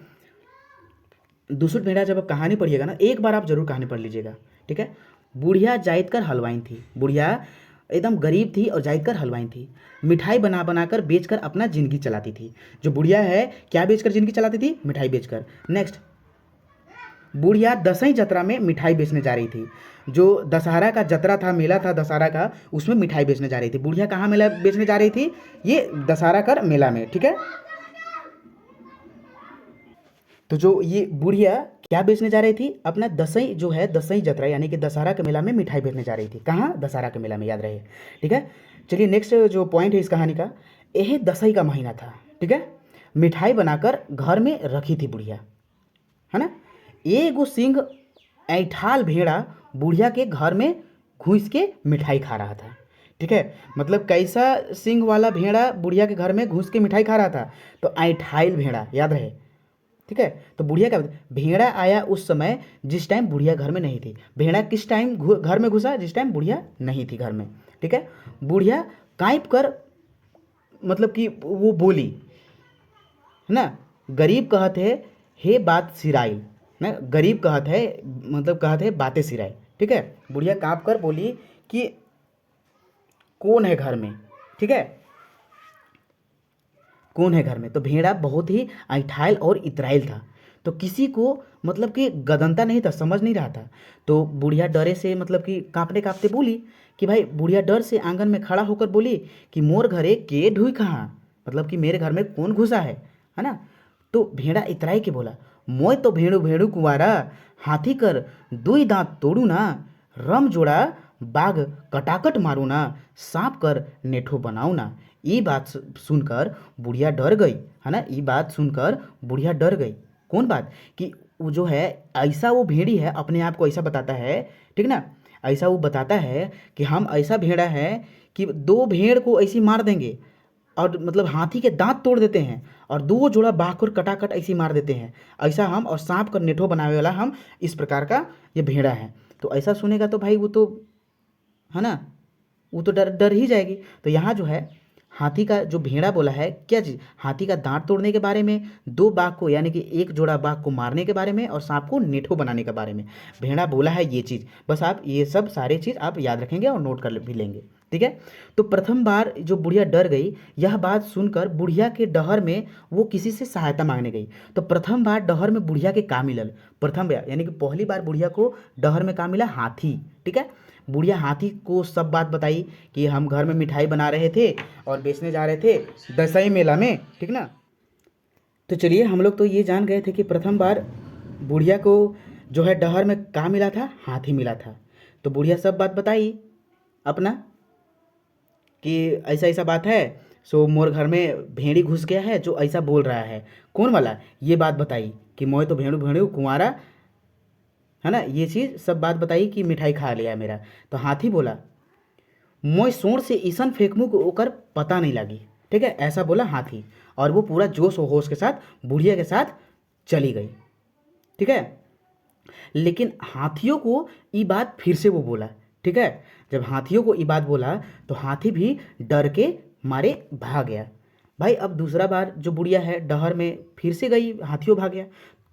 दुसुट भेड़ा जब आप कहानी पढ़िएगा ना, एक बार आप जरूर कहानी पढ़ लीजिएगा, ठीक है। बुढ़िया जाइत कर हलवाई थी, बुढ़िया एकदम गरीब थी और जाइत कर हलवाई थी। मिठाई बना बनाकर बेचकर अपना ज़िंदगी चलाती थी। जो बुढ़िया है क्या बेचकर ज़िंदगी चलाती थी? मिठाई बेचकर। नेक्स्ट, बुढ़िया दसई जतरा में मिठाई बेचने जा रही थी। जो दशहरा का जतरा था, मेला था दशहरा का, उसमें मिठाई बेचने जा रही थी। बुढ़िया कहाँ मेला बेचने जा रही थी? ये दशहरा कर मेला में, ठीक है। तो जो ये बुढ़िया क्या बेचने जा रही थी? अपना दसई जो है, दसई जतरा यानी कि दशहरा के मेला में मिठाई बेचने जा रही थी। कहाँ? दशहरा के मेला में, याद रहे, ठीक है। चलिए नेक्स्ट जो पॉइंट है इस कहानी का, यह दसई का महीना था, ठीक है। मिठाई बनाकर घर में रखी थी बुढ़िया, है ना। एगो सिंह ऐठाल भेड़ा बुढ़िया के घर में घुस के मिठाई खा रहा था, ठीक है। मतलब कैसा सिंह वाला भेड़ा बुढ़िया के घर में घुस के मिठाई खा रहा था? तो ऐठाइल भेड़ा, याद रहे, ठीक है। तो बुढ़िया का भेड़ा आया उस समय जिस टाइम बुढ़िया घर में नहीं थी। भेड़ा किस टाइम घर में घुसा? जिस टाइम बुढ़िया नहीं थी घर में, ठीक है। बुढ़िया काँप कर मतलब कि वो बोली, है ना, गरीब कहत है हे बात सिराई, ना, गरीब कहत है मतलब कहत है बातें सिराई, ठीक है। बुढ़िया काँप कर बोली कि कौन है घर में, ठीक है, कौन है घर में। तो भेड़ा बहुत ही ऐंठाइल और इतराइल था, तो किसी को मतलब कि गदनता नहीं था, समझ नहीं रहा था। तो बुढ़िया डरे से मतलब कि काँपते काँपते बोली कि भाई, बुढ़िया डर से आंगन में खड़ा होकर बोली कि मोर घरे के ढुई कहाँ, मतलब कि मेरे घर में कौन घुसा है ना। तो भेड़ा इतराई के बोला, मोय तो भेड़ू भेड़ू कुंवारा, हाथी कर दुई दांत तोड़ू ना, रम जोड़ा बाघ कटाकट मारू ना, सांप कर नेठो बनाऊ ना। ये बात सुनकर बुढ़िया डर गई, है ना। ये बात सुनकर बुढ़िया डर गई। कौन बात? कि वो जो है ऐसा, वो भेड़ी है अपने आप को ऐसा बताता है, ठीक ना, ऐसा वो बताता है कि हम ऐसा भेड़ा है कि दो भेड़ को ऐसे मार देंगे और मतलब हाथी के दांत तोड़ देते हैं, और दो जोड़ा बाघ को कटाकट ऐसे मार देते हैं। ऐसा हम, और सांप का नेठो बनाने वाला हम, इस प्रकार का ये भेड़ा है। तो ऐसा सुनेगा तो भाई वो तो, है ना, वो तो डर डर ही जाएगी। तो यहाँ जो है हाथी का जो भेड़ा बोला है, क्या चीज़? हाथी का दांत तोड़ने के बारे में, दो बाघ को यानी कि एक जोड़ा बाघ को मारने के बारे में, और सांप को नेठो बनाने के बारे में भेड़ा बोला है ये चीज़। बस आप ये सब सारे चीज़ आप याद रखेंगे और नोट कर भी लेंगे, ठीक है। तो प्रथम बार जो बुढ़िया डर गई, यह बात सुनकर बुढ़िया के डहर में वो किसी से सहायता मांगने गई। तो प्रथम बार डहर में बुढ़िया के का मिलल? प्रथम बार यानी कि पहली बार बुढ़िया को डहर में का मिला? हाथी, ठीक है। बुढ़िया हाथी को सब बात बताई कि हम घर में मिठाई बना रहे थे और बेचने जा रहे थे दसई मेला में, ठीक ना। तो चलिए हम लोग तो ये जान गए थे कि प्रथम बार बुढ़िया को जो है डहर में का मिला था? हाथी मिला था। तो बुढ़िया सब बात बताई अपना कि ऐसा ऐसा बात है, सो मोर घर में भेड़ी घुस गया है जो ऐसा बोल रहा है। कौन वाला? ये बात बताई कि मोय तो भेड़ू भेड़ू कुंवारा, है ना, ये चीज़ सब बात बताई कि मिठाई खा लिया मेरा। तो हाथी बोला, मोय सोर से ईसन फेंकमू को ओकर पता नहीं लगी, ठीक है, ऐसा बोला हाथी। और वो पूरा जोश और होश के साथ बुढ़िया के साथ चली गई, ठीक है। लेकिन हाथियों को ये बात फिर से वो बोला, ठीक है। जब हाथियों को ये बात बोला तो हाथी भी डर के मारे भाग गया। भाई अब दूसरा बार जो बुढ़िया है डहर में फिर से गई, हाथियों भाग गया।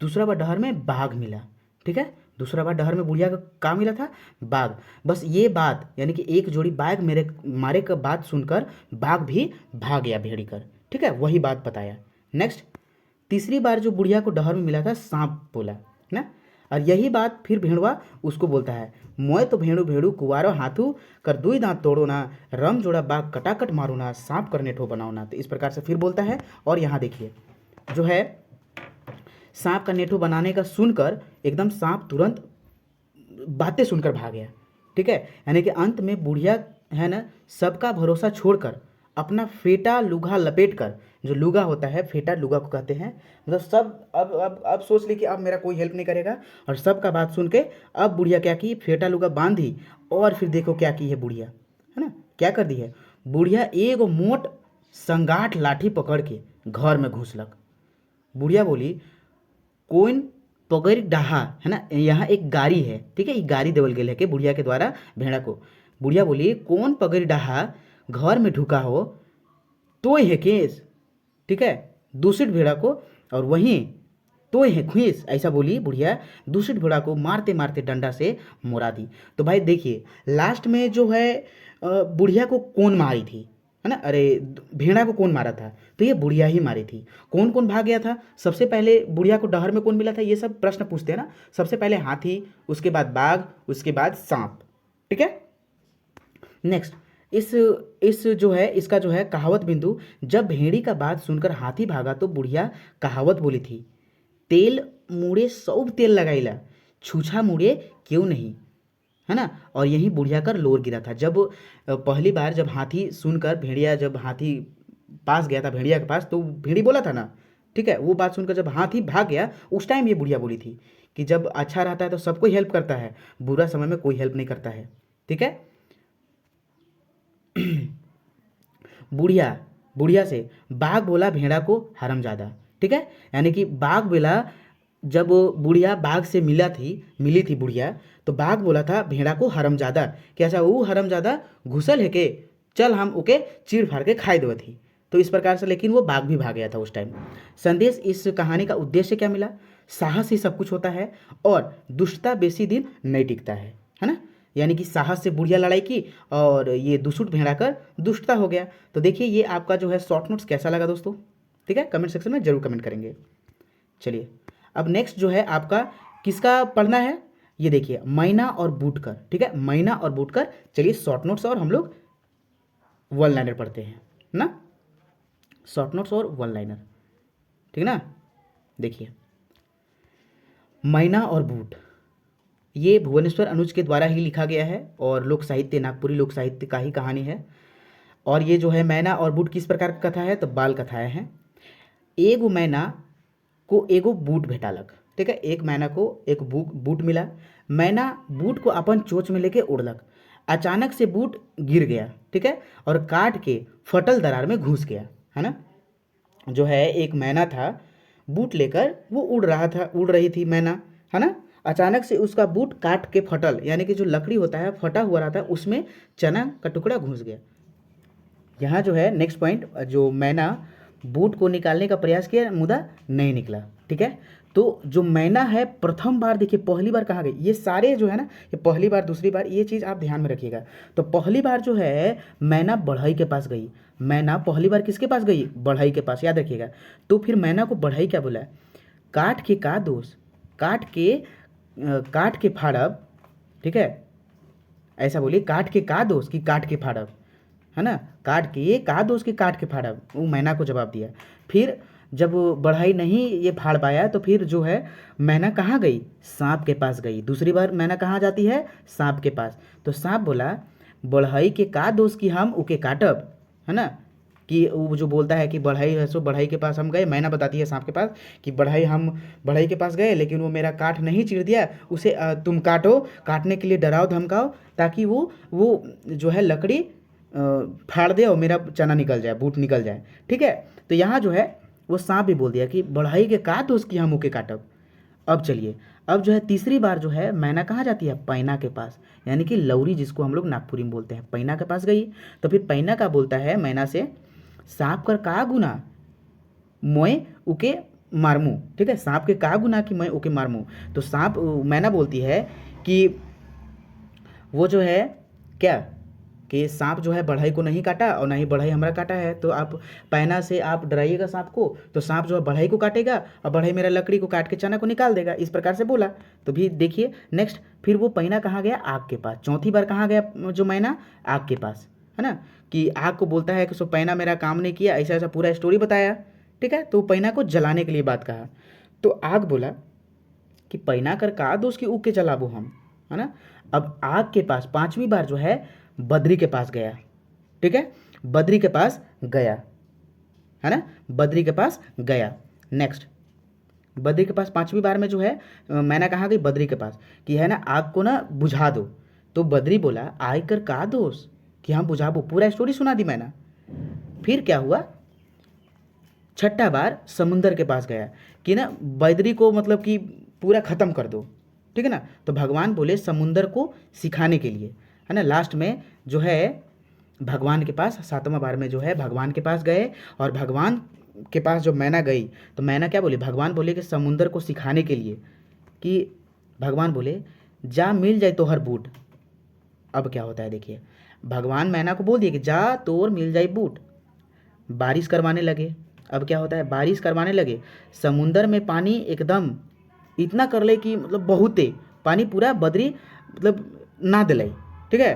दूसरा बार डहर में बाघ मिला, ठीक है। दूसरा बार डहर में बुढ़िया का मिला था? बाघ। बस ये बात यानी कि एक जोड़ी बाघ मेरे मारे का बात सुनकर बाघ भी भाग गया भेड़ी कर, ठीक है, वही बात बताया। नेक्स्ट तीसरी बार जो बुढ़िया को डहर में मिला था, सांप बोला ना, और यही बात फिर भेड़ुआ उसको बोलता है, मोय तो भेड़ू भेड़ू कुवारो हाथू कर दुई दांत तोड़ो ना, रम जोड़ा बाघ कटाकट मारो ना, सांप करने ठो बनाओ ना। तो इस प्रकार से फिर बोलता है। और यहाँ देखिए जो है सांप का नेठो बनाने का सुनकर एकदम सांप तुरंत बातें सुनकर भाग गया, ठीक है। यानी कि अंत में बुढ़िया है ना, सबका भरोसा छोड़कर अपना फेटा लुगा लपेट कर, जो लुगा होता है फेटा लुगा को कहते हैं, मतलब सब अब सोच ली कि अब मेरा कोई हेल्प नहीं करेगा, और सबका बात सुन के अब बुढ़िया क्या की, फेटा लुगा बांधी, और फिर देखो क्या की है बुढ़िया, है ना, क्या कर दी है बुढ़िया, एगो मोट संगाठ लाठी पकड़ के घर में घुसलक। बुढ़िया बोली, कौन पगड़ डाहा, है ना, यहाँ एक गाड़ी है, ठीक है, ये गाड़ी देवल गेल है के बुढ़िया के द्वारा भेड़ा को। बुढ़िया बोली, कौन पगड़ डाहा घर में ढुका हो तो है केस, ठीक है, दूसरी भेड़ा को, और वहीं तो है खुश, ऐसा बोली बुढ़िया। दूसरी भेड़ा को मारते मारते डंडा से मुड़ा दी। तो भाई देखिए लास्ट में जो है बुढ़िया को कौन मारी थी? है ना। अरे भेड़ा को कौन मारा था, तो ये बुढ़िया ही मारी थी। कौन कौन भाग गया था, सबसे पहले बुढ़िया को डहर में कौन मिला था, ये सब प्रश्न पूछते हैं ना। सबसे पहले हाथी, उसके बाद बाघ, उसके बाद सांप। ठीक है। नेक्स्ट, इस जो है इसका जो है कहावत बिंदु, जब भेड़ी का बात सुनकर हाथी भागा तो बुढ़िया कहावत बोली थी, तेल मुड़े सौब तेल लगाइला, छूछा मुड़े क्यों नहीं, है ना। और यही बुढ़िया कर लोर गिरा था। जब पहली बार जब हाथी सुनकर भेड़िया, जब हाथी पास गया था भेड़िया के पास, तो भेड़ी बोला था ना, ठीक है, वो बात सुनकर जब हाथी भाग गया, उस टाइम ये बुढ़िया बोली थी कि जब अच्छा रहता है तो सबको हेल्प करता है, बुरा समय में कोई हेल्प नहीं करता है। ठीक है। बुढ़िया बुढ़िया से बाघ बोला भेड़ा को हरामजादा। ठीक है। यानी कि बाघ बोला, जब बुढ़िया बाघ से मिली थी बुढ़िया, तो बाघ बोला था भेड़ा को हरामजादा, कि अच्छा वो हरामजादा घुसल है के, चल हम ओके चीर फाड़ के खाई देवत थी। तो इस प्रकार से, लेकिन वो बाघ भी भाग गया था उस टाइम। संदेश इस कहानी का उद्देश्य क्या मिला, साहस ही सब कुछ होता है और दुष्टता बेसी दिन नहीं टिकता है ना। यानी कि साहस से बुढ़िया लड़ाई की और ये दुष्ट भेड़ा कर दुष्टता हो गया। तो देखिए ये आपका जो है शॉर्ट नोट्स कैसा लगा दोस्तों, ठीक है, कमेंट सेक्शन में जरूर कमेंट करेंगे। चलिए अब नेक्स्ट जो है आपका किसका पढ़ना है, ये देखिए मैना और बूटकर। ठीक है, मैना और बूटकर। चलिए शॉर्ट नोट्स और हम लोग वन लाइनर पढ़ते हैं ना, शॉर्ट नोट्स और वन लाइनर, ठीक ना। देखिए मैना और बूट, ये भुवनेश्वर अनुज के द्वारा ही लिखा गया है और लोक साहित्य, नागपुरी लोक साहित्य का ही कहानी है। और ये जो है मैना और बूट किस प्रकार की कथा है, तो बाल कथाएं हैं। एगो मैना को एगो बूट भेटालक। ठीक है, एक मैना को एक बूट मिला। मैना बूट को अपन चोंच में लेके उड़लक, अचानक से बूट गिर गया। ठीक है, और काट के फटल दरार में घुस गया, है ना। जो है एक मैना था, बूट लेकर वो उड़ रही थी मैना, है ना। अचानक से उसका बूट काट के फटल, यानी कि जो लकड़ी होता है फटा हुआ रहता है, उसमें चना का टुकड़ा घुस गया। यहाँ जो है नेक्स्ट पॉइंट, जो मैना बूट को निकालने का प्रयास किया मुदा नहीं निकला। ठीक है, तो जो मैना है प्रथम बार, देखिए पहली बार कहाँ गई, ये सारे जो है ना, ये पहली बार दूसरी बार, ये चीज़ आप ध्यान में रखिएगा। तो पहली बार जो है मैना बढ़ई के पास गई, मैना पहली बार किसके पास गई, बढ़ई के पास, याद रखिएगा। तो फिर मैना को बढ़ई क्या बोला, काट के का दोष, काट के फाड़ब। ठीक है, ऐसा बोलिए, काट के का दोष कि काट के फाड़ब, है ना। काट के का दोस्त की काट के फाड़ा, वो मैना को जवाब दिया। फिर जब बढ़ई नहीं ये फाड़ पाया, तो फिर जो है मैना कहाँ गई, सांप के पास गई। दूसरी बार मैना कहाँ जाती है, सांप के पास। तो सांप बोला बढ़ई के का दोस्त की हम उके काटब, है ना। कि वो जो बोलता है कि बढ़ई है, सो बढ़ई के पास हम गए, मैना बताती है सांप के पास कि हम बढ़ई के पास गए, लेकिन वो मेरा काट नहीं चीर दिया, उसे तुम काटो, काटने के लिए डराओ धमकाओ, ताकि वो जो है लकड़ी फाड़ दे और मेरा चना निकल जाए, बूट निकल जाए। ठीक है, तो यहाँ जो है वो सांप भी बोल दिया कि बढ़ई के का तो उसकी हम मुके काटब। अब चलिए, अब जो है तीसरी बार जो है मैना कहाँ जाती है, पैना के पास, यानी कि लौरी जिसको हम लोग नागपुरी में बोलते हैं, पैना के पास गई। तो फिर पैना का बोलता है मैना से, सांप कर का गुना मोए उके मारमू। ठीक है, सांप के का गुना कि मैं उके मारमू। तो सांप मैना बोलती है कि वो जो है क्या, कि सांप जो है बढ़ई को नहीं काटा और ना ही बढ़ई हमारा काटा है, तो आप पैना से आप डराइएगा सांप को, तो सांप जो है बढ़ई को काटेगा और बढ़ई मेरा लकड़ी को काट के चना को निकाल देगा, इस प्रकार से बोला। तो भी देखिए नेक्स्ट, फिर वो पैना कहाँ गया, आग के पास। चौथी बार कहाँ गया जो मैना, आग के पास, है ना। कि आग को बोलता है कि सो पैना मेरा काम नहीं किया, ऐसा ऐसा पूरा स्टोरी बताया। ठीक है, तो पैना को जलाने के लिए बात कहा। तो आग बोला कि पैना कर का दोस्त की उग के जलाबो हम, है ना। अब आग के पास पांचवी बार जो है बद्री के पास गया। ठीक है, बद्री के पास गया, है ना, बद्री के पास गया। नेक्स्ट, बद्री के पास पांचवी बार में जो है मैंने कहा गई बद्री के पास कि है ना आग को ना बुझा दो। तो बद्री बोला आय कर का दोष कि हम बुझाबो, पूरा स्टोरी सुना दी मैंने। फिर क्या हुआ, छठा बार समुंदर के पास गया कि ना बद्री को मतलब कि पूरा ख़त्म कर दो। ठीक है ना, तो भगवान बोले समुंदर को सिखाने के लिए, है ना। लास्ट में जो है भगवान के पास, सातवां बार में जो है भगवान के पास गए, और भगवान के पास जो मैना गई, तो मैना क्या बोली, भगवान बोले कि समुंदर को सिखाने के लिए, कि भगवान बोले जा मिल जाए तो हर बूट। अब क्या होता है देखिए, भगवान मैना को बोल दिए कि जा तोर मिल जाई बूट। बारिश करवाने लगे। अब क्या होता है, बारिश करवाने लगे, समुंदर में पानी एकदम इतना कर ले कि मतलब बहुते पानी पूरा बदरी मतलब ना दिलाई, ठीक है,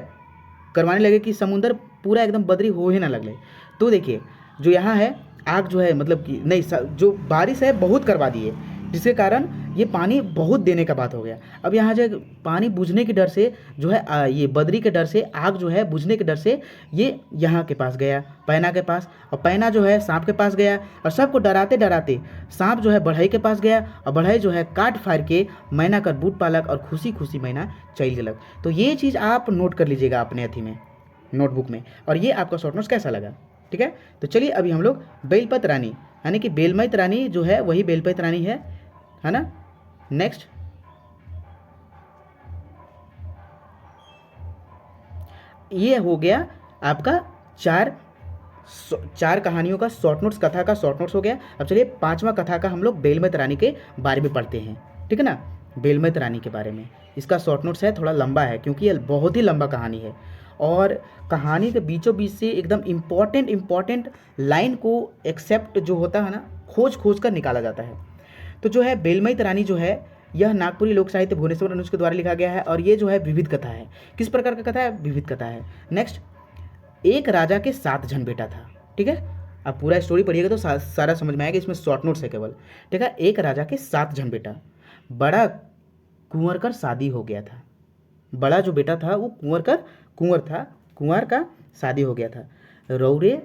करवाने लगे कि समुंदर पूरा एकदम बदरी हो ही ना लगले। तो देखिए जो यहाँ है आग जो है मतलब कि नहीं जो बारिश है बहुत करवा दिए, जिसके कारण ये पानी बहुत देने का बात हो गया। अब यहाँ जो पानी बुझने के डर से जो है ये बदरी के डर से आग जो है बुझने के डर से ये यहाँ के पास गया, पैना के पास, और पैना जो है सांप के पास गया, और सबको डराते डराते सांप जो है बढ़ई के पास गया, और बढ़ई जो है काट फाड़ के मैना कर बूट पालक, और खुशी खुशी मैना चल गलक। तो ये चीज़ आप नोट कर लीजिएगा अपने अथी में, नोटबुक में। और ये आपका शॉर्ट नोट्स कैसा लगा, ठीक है। तो चलिए अभी हम लोग बेलपत रानी यानी कि बेलमैत रानी जो है वही बेलपत रानी है ना। नेक्स्ट ये हो गया आपका चार कहानियों का शॉर्ट नोट्स, कथा का शॉर्ट नोट्स हो गया। अब चलिए पांचवा कथा का हम लोग बेलमैत रानी के बारे में पढ़ते हैं, ठीक है ना। बेलमैत रानी के बारे में इसका शॉर्ट नोट्स है, थोड़ा लंबा है क्योंकि ये बहुत ही लंबा कहानी है, और कहानी के बीचों बीच से एकदम इम्पॉर्टेंट लाइन को एक्सेप्ट जो होता है ना खोज कर निकाला जाता है। तो जो है बेलमैत रानी जो है यह नागपुरी लोक साहित्य भुवनेश्वर अनुज के द्वारा लिखा गया है, और ये जो है विविध कथा है। किस प्रकार का कथा है, विविध कथा है। नेक्स्ट, एक राजा के 7 जन बेटा था, ठीक है। अब पूरा स्टोरी पढ़िएगा तो सारा समझ में आएगा, इसमें शॉर्ट नोट्स है केवल, ठीक है। एक राजा के 7 जन बेटा, बड़ा कुंवर कर शादी हो गया था। बड़ा जो बेटा था वो कुंवर का शादी हो गया था। रौरे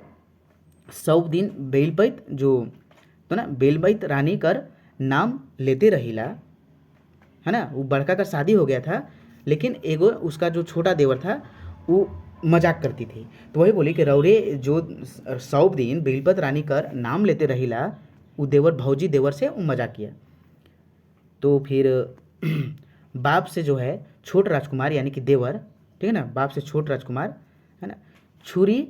100 दिन बेलपैत जो तो ना बेलमैत रानी कर नाम लेते रहिला, है ना। वो बड़का का शादी हो गया था, लेकिन एगो उसका जो छोटा देवर था वो मजाक करती थी। तो वही बोली कि रौरे जो 100 दिन बेलपत रानी कर नाम लेते रहिला, वो देवर भौजी देवर से वो मजाक किया। तो फिर बाप से जो है छोट राजकुमार यानी कि देवर, ठीक है ना, बाप से छोट राजकुमार, है ना, छुरी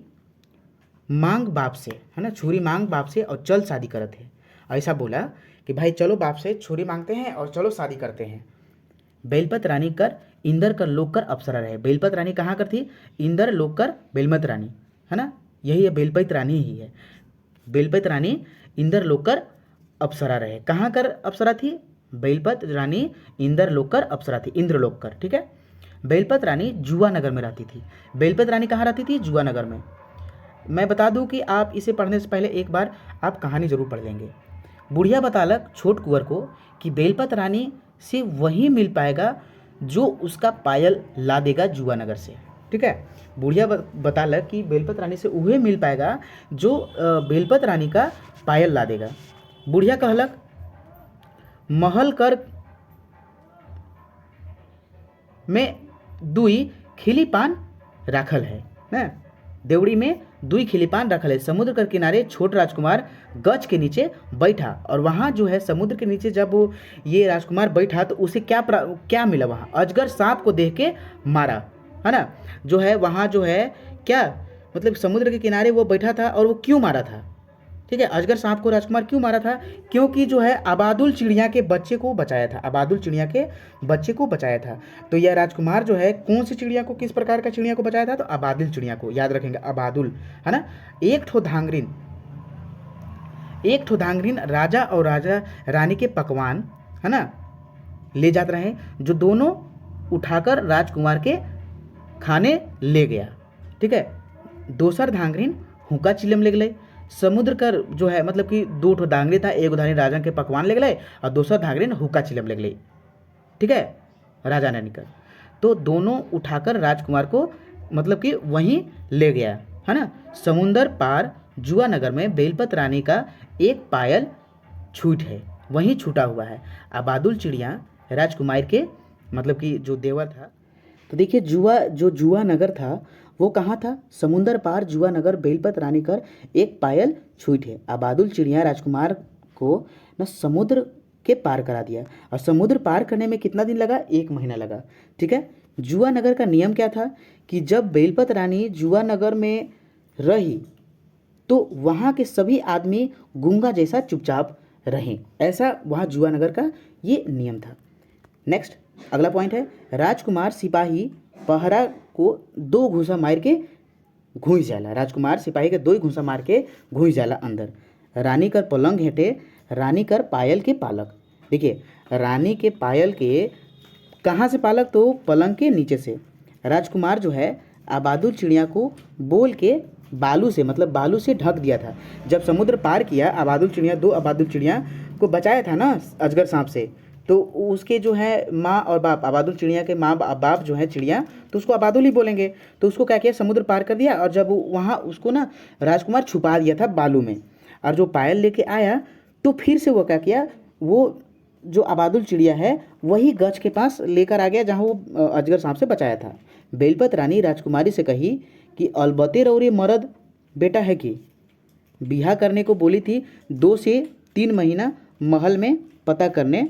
मांग बाप से, है ना, छुरी मांग बाप से और चल शादी करते हैं। ऐसा बोला कि भाई चलो बाप से छुरी मांगते हैं और चलो शादी करते हैं। बेलपत रानी कर इंदर कर लोक कर अप्सरा रहे। बेलपत रानी कहाँ कर थी, इंदर लोक कर बेलमत रानी, है ना, यही है बेलपत रानी ही है। बेलपत रानी इंदर लोक कर अप्सरा रहे। कहाँ कर अप्सरा थी, बेलपत रानी इंदर लोक कर अप्सरा थी, इंद्रलोक कर, ठीक है। बेलपत रानी जुआ नगर में रहती थी। बेलपत रानी कहाँ रहती थी, जुआ नगर में। मैं बता दूं कि आप इसे पढ़ने से पहले एक बार आप कहानी जरूर पढ़ लेंगे। बुढ़िया बतालक छोट कुंवर को कि बेलपत रानी से वही मिल पाएगा जो उसका पायल ला देगा जुआ नगर से, ठीक है। बुढ़िया बतालक कि बेलपत रानी से वही मिल पाएगा जो बेलपत रानी का पायल ला देगा। बुढ़िया कहलक महल कर में दुई खिली पान राखल है ना, देवड़ी में 2 खिलीपान रखल है। समुद्र के किनारे छोट राजकुमार गछ के नीचे बैठा, और वहाँ जो है समुद्र के नीचे जब ये राजकुमार बैठा तो उसे क्या मिला, वहाँ अजगर सांप को देख के मारा, है ना। जो है वहाँ जो है क्या मतलब समुद्र के किनारे वो बैठा था, और वो क्यों मारा था, ठीक है, अजगर सांप को राजकुमार क्यों मारा था, क्योंकि जो है अबादुल चिड़िया के बच्चे को बचाया था, अबादुल चिड़िया के बच्चे को बचाया था। तो यह राजकुमार जो है कौन सी चिड़िया को, किस प्रकार का चिड़िया को बचाया था, तो अबादुल चिड़िया को, याद रखेंगे अबादुल, है ना। एक ठो धांगरीन राजा और राजा रानी के पकवान, है ना, ले जाते रहे, जो दोनों उठाकर राजकुमार के खाने ले गया, ठीक है। दोसर धांगरीन हुक्का चिलम ले गए। समुद्र कर जो है मतलब कि 2 ठो धांगरी था, एक धांगरी राजा के पकवान ले गए और दूसरा धांगरीन हुक्का चिलम ले गए, ठीक है, राजा ने निकल। तो दोनों उठाकर राजकुमार को मतलब कि वहीं ले गया, है ना। समुंदर पार जुआ नगर में बेलपत रानी का एक पायल छूट है, वहीं छूटा हुआ है। अबादुल चिड़िया राजकुमार के मतलब कि जो देवर था। तो देखिए जुआ नगर था वो कहाँ था, समुंदर पार जुआ नगर बेलपत रानी कर एक पायल छूट है। अबादुल चिड़िया राजकुमार को न समुद्र के पार करा दिया, और समुद्र पार करने में कितना दिन लगा, 1 महीना लगा, ठीक है। जुआ नगर का नियम क्या था कि जब बेलपत रानी जुआ नगर में रही तो वहाँ के सभी आदमी गूंगा जैसा चुपचाप रहें, ऐसा वहाँ जुआ नगर का ये नियम था। नेक्स्ट अगला पॉइंट है, राजकुमार सिपाही पहरा को 2 घूंसा मार के घुस जाला। राजकुमार सिपाही के 2 घूंसा मार के घुस जाला अंदर। रानी कर पलंग हेटे, रानी कर पायल के पालक। देखिए, रानी के पायल के कहाँ से पालक, तो पलंग के नीचे से। राजकुमार जो है आबादुल चिड़िया को बोल के बालू से, मतलब बालू से ढक दिया था। जब समुद्र पार किया, आबादुल चिड़िया, 2 आबादुल चिड़िया को बचाया था ना अजगर सांप से, तो उसके जो है माँ और बाप, आबादुल चिड़िया के माँ बाप जो है चिड़िया, तो उसको आबादुल ही बोलेंगे। तो उसको क्या किया, समुद्र पार कर दिया, और जब वहाँ उसको ना राजकुमार छुपा दिया था बालू में। और जो पायल लेके आया, तो फिर से वो क्या किया, वो जो आबादुल चिड़िया है वही गज के पास लेकर आ गया जहाँ वो अजगर सांप से बचाया था। बेलपत रानी राजकुमारी से कही कि अलबत्ते रौरे मर्द बेटा है कि बिहा करने को बोली थी 2 से 3 महीना महल में पता करने।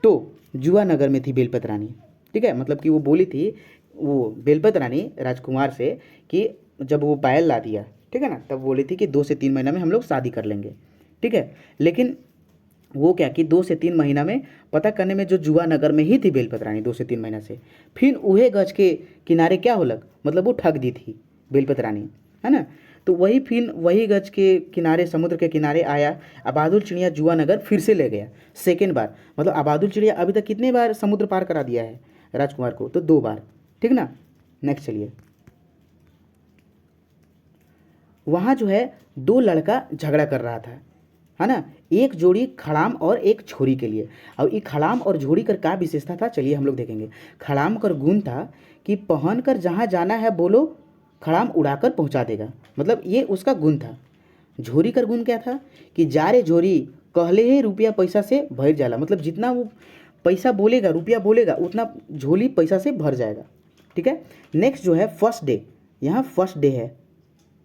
तो जुआ नगर में थी बेलपत रानी, ठीक है, मतलब कि वो बोली थी, वो बेलपत रानी राजकुमार से कि जब वो पायल ला दिया, ठीक है ना, तब बोली थी कि 2 से 3 महीना में हम लोग शादी कर लेंगे, ठीक है। लेकिन वो क्या कि 2 से 3 महीना में पता करने में जो जुआ नगर में ही थी बेलपत रानी 2 से 3 महीना से, फिर उहे गज के किनारे क्या होलक, मतलब वो ठग दी थी बेलपत रानी, है ना। तो वही फिर वही गज के किनारे, समुद्र के किनारे आया। आबादुल चिड़िया जुआ नगर फिर से ले गया सेकेंड बार। मतलब आबादुल चिड़िया अभी तक कितने बार समुद्र पार करा दिया है राजकुमार को, तो 2 बार, ठीक ना। नेक्स्ट चलिए, वहाँ जो है 2 लड़का झगड़ा कर रहा था, है ना, एक जोड़ी खड़ाम और एक छोरी के लिए। और ये खड़ाम और जोड़ी कर क्या विशेषता था, चलिए हम लोग देखेंगे। खड़ाम कर गुण था कि पहन कर जहाँ जाना है बोलो, खड़ाम उड़ाकर पहुँचा देगा, मतलब ये उसका गुण था। झोरी कर गुण क्या था कि जा रे झोरी, कहले ही रुपया पैसा से भर जाला, मतलब जितना वो पैसा बोलेगा, रुपया बोलेगा, उतना झोली पैसा से भर जाएगा, ठीक है। नेक्स्ट जो है फर्स्ट डे, यहाँ फर्स्ट डे है,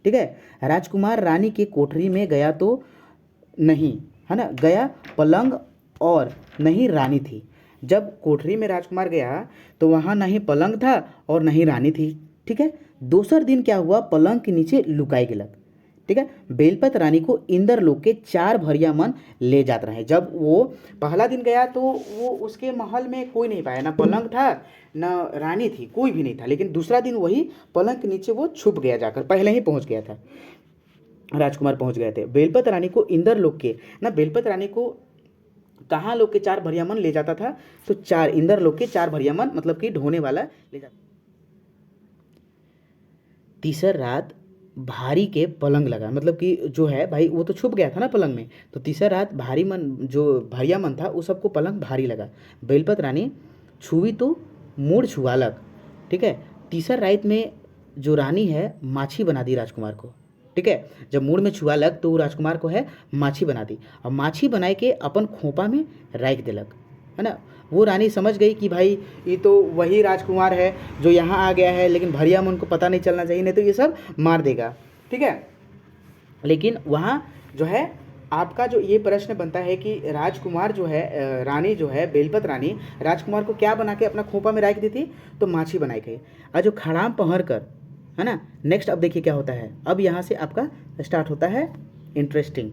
ठीक है। राजकुमार रानी की कोठरी में गया तो नहीं, है ना, गया पलंग और नहीं रानी थी। जब कोठरी में राजकुमार गया तो वहाँ नहीं पलंग था और नहीं रानी थी, ठीक है। दूसर दिन क्या हुआ, पलंग के नीचे लुकाई गेलक, ठीक है। बेलपत रानी को इंद्र लोक के 4 भरिया मन ले जात रहे। जब वो पहला दिन गया तो वो उसके महल में कोई नहीं पाया, ना पलंग था ना रानी थी, कोई भी नहीं था। लेकिन दूसरा दिन वही पलंग के नीचे वो छुप गया, जाकर पहले ही पहुंच गया था, राजकुमार पहुंच गए थे। बेलपत रानी को इंद्र लोक के, ना बेलपत रानी को कहाँ लोग के 4 भरिया मन ले जाता था, तो 4 इंद्र लोक के 4 भरिया मन, मतलब कि ढोने वाला ले जाता। तीसर रात भारी के पलंग लगा, मतलब कि जो है भाई वो तो छुप गया था ना पलंग में, तो तीसर रात भारी मन, जो भरिया मन था, वो सबको पलंग भारी लगा। बेलपत रानी छुई तो मूड छुआलक, ठीक है। तीसर रात में जो रानी है माछी बना दी राजकुमार को, ठीक है। जब मूड में छुआलक तो राजकुमार को है माछी बना दी, और माछी बनाए के अपन खोपा में रख दिलक, है ना। वो रानी समझ गई कि भाई ये तो वही राजकुमार है जो यहाँ आ गया है, लेकिन भरिया में उनको पता नहीं चलना चाहिए, नहीं तो ये सब मार देगा, ठीक है। लेकिन वहाँ जो है आपका जो ये प्रश्न बनता है कि राजकुमार जो है, रानी जो है बेलपत रानी राजकुमार को क्या बना के अपना खोपा में रख दी थी, तो माछी बनाई गई। और जो खड़ाम पहर कर, है ना। नेक्स्ट अब देखिए क्या होता है, अब यहाँ से आपका स्टार्ट होता है इंटरेस्टिंग।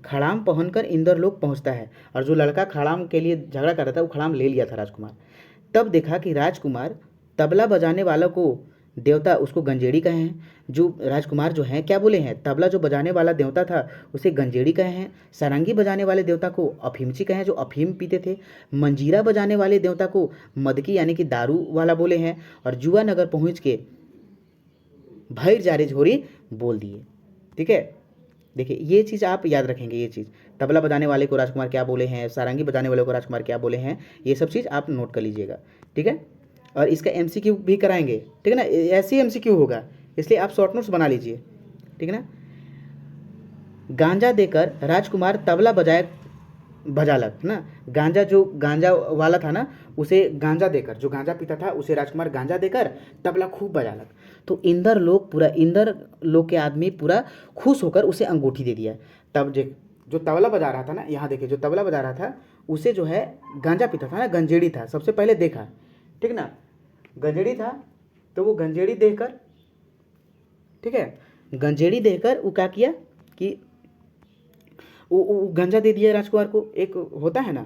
खड़ाम पहनकर इंद्र लोक पहुंचता है, और जो लड़का खड़ाम के लिए झगड़ा कर रहा था वो खड़ाम ले लिया था राजकुमार। तब देखा कि राजकुमार तबला बजाने वाला को देवता उसको गंजेड़ी कहे हैं, जो राजकुमार जो हैं क्या बोले हैं, तबला जो बजाने वाला देवता था उसे गंजेड़ी कहे हैं। सारंगी बजाने वाले देवता को अफीमची कहे हैं, जो अफीम पीते थे। मंजीरा बजाने वाले देवता को मदकी यानी कि दारू वाला बोले हैं। और जुआ नगर पहुँच के भैर जारे झोरी बोल दिए, ठीक है। देखिए ये चीज़ आप याद रखेंगे, ये चीज़ तबला बजाने वाले को राजकुमार क्या बोले हैं, सारंगी बजाने वाले को राजकुमार क्या बोले हैं, ये सब चीज़ आप नोट कर लीजिएगा, ठीक है। और इसका एमसीक्यू भी कराएंगे, ठीक है ना, ऐसे ही एमसीक्यू होगा, इसलिए आप शॉर्ट नोट्स बना लीजिए, ठीक है ना। गांजा देकर राजकुमार तबला बजालक ना। गांजा, जो गांजा वाला था ना, उसे गांजा देकर, जो गांजा पीता था उसे राजकुमार गांजा देकर तबला खूब बजालक। तो इंद्र लोग, पूरा इंद्र लोग के आदमी पूरा खुश होकर उसे अंगूठी दे दिया। तब जो तबला बजा रहा था ना, यहाँ देखिए, जो तबला बजा रहा था उसे जो है गांजा पीता था ना, गंजेड़ी था, सबसे पहले देखा, ठीक ना, गंजेड़ी था। तो वो गंजेड़ी देखकर, ठीक है, गंजेड़ी देखकर वो क्या किया कि वो गंजा दे दिया राजकुमार को। एक होता है ना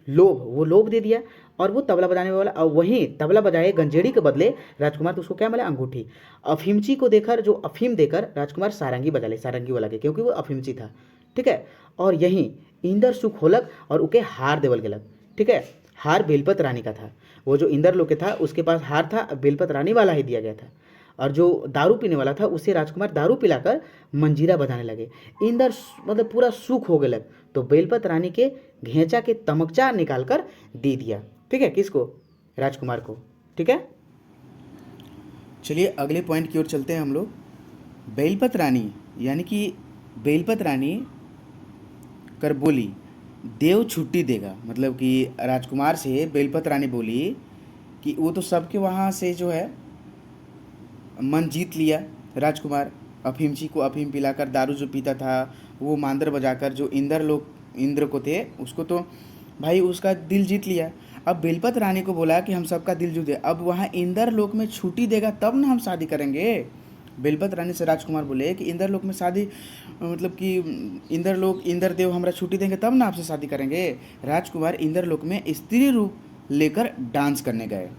लोभ, वो लोभ दे दिया। और वो तबला बजाने वाला, और वहीं तबला बजाए गंजेड़ी के बदले राजकुमार तो उसको क्या मिला, अंगूठी। अफीमची को देकर, जो अफीम देकर राजकुमार सारंगी बजा ले, सारंगी वाला के, क्योंकि वो अफीमची था, ठीक है। और यहीं इंदर सुख होलक और उके हार देवल गेलक, ठीक है। हार बेलपत रानी का था, वो जो इंदर लोग के था उसके पास हार था, बेलपत रानी वाला ही दिया गया था। और जो दारू पीने वाला था उसे राजकुमार दारू पिलाकर मंजीरा बजाने लगे। इंदर मतलब पूरा सुख हो गया, तो बेलपत रानी के घेंचा के तमकचा निकाल कर दे दिया, ठीक है, किसको, राजकुमार को, ठीक है। चलिए अगले पॉइंट की ओर चलते हैं हम लोग। बेलपत रानी यानी कि बेलपत रानी कर बोली देव छुट्टी देगा, मतलब कि राजकुमार से बेलपत रानी बोली कि वो तो सबके वहाँ से जो है मन जीत लिया राजकुमार, अफीमची को अफीम पिलाकर, दारू जो पीता था वो मांदर बजाकर, जो इंद्र को थे उसको तो भाई उसका दिल जीत लिया। अब बेलपत रानी को बोला कि हम सबका दिल जीत दे, अब वहाँ इंद्र लोक में छुट्टी देगा तब ना हम शादी करेंगे। बेलपत रानी से राजकुमार बोले कि इंद्र लोक में शादी, मतलब कि इंद्र लोक, इंद्र देव हमरा छुट्टी देंगे तब ना आपसे शादी करेंगे। राजकुमार इंद्र लोक में स्त्री रूप लेकर डांस करने गए।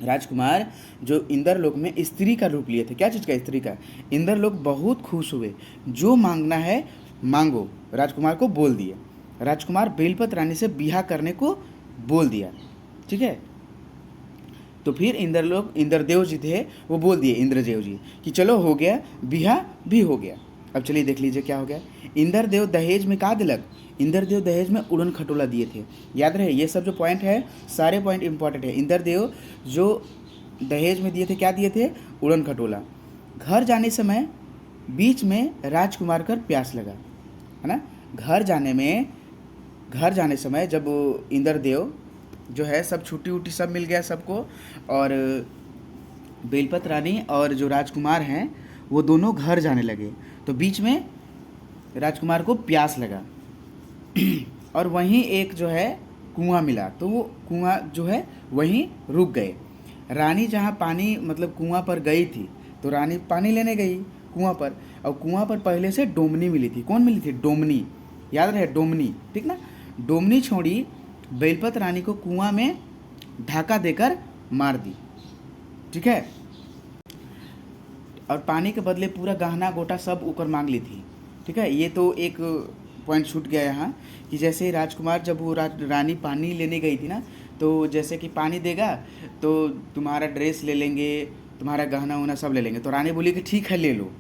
राजकुमार जो इंद्र लोक में स्त्री का रूप लिए थे, क्या चीज़ का, स्त्री का। इंद्र लोग बहुत खुश हुए, जो मांगना है मांगो राजकुमार को बोल दिए। राजकुमार बेलपत रानी से बिहा करने को बोल दिया, ठीक है। तो फिर इंद्रदेव जी थे वो बोल दिए, इंद्रदेव जी कि चलो हो गया, बिहा भी हो गया। अब चलिए देख लीजिए क्या हो गया। इंद्रदेव दहेज में का दिलक, इंद्रदेव दहेज में उड़न खटोला दिए थे। याद रहे ये सब जो पॉइंट है, सारे पॉइंट इंपॉर्टेंट है। इंद्रदेव जो दहेज में दिए थे, क्या दिए थे, उड़न खटोला। घर जाने समय बीच में राजकुमार कर प्यास लगा, है ना। घर जाने समय जब इंद्रदेव जो है सब छुट्टी उट्टी सब मिल गया सबको, और बेलपत रानी और जो राजकुमार हैं वो दोनों घर जाने लगे, तो बीच में राजकुमार को प्यास लगा और वहीं एक जो है कुआं मिला, तो वो कुआं जो है वहीं रुक गए। रानी जहाँ पानी मतलब कुआं पर गई थी, तो रानी पानी लेने गई कुआं पर, और कुआं पर पहले से डोमनी मिली थी। कौन मिली थी, डोमनी, याद रहे डोमनी, ठीक ना। डोमनी छोड़ी बेलपत रानी को कुआं में ढाका देकर मार दी, ठीक है। और पानी के बदले पूरा गहना गोटा सब ऊपर मांग ली थी, ठीक है। ये तो एक पॉइंट छूट गया यहाँ कि जैसे राजकुमार जब वो रानी पानी लेने गई थी ना, तो जैसे कि पानी देगा तो तुम्हारा ड्रेस ले लेंगे, तुम्हारा गहना उना सब ले लेंगे, तो रानी बोली कि ठीक है ले लो,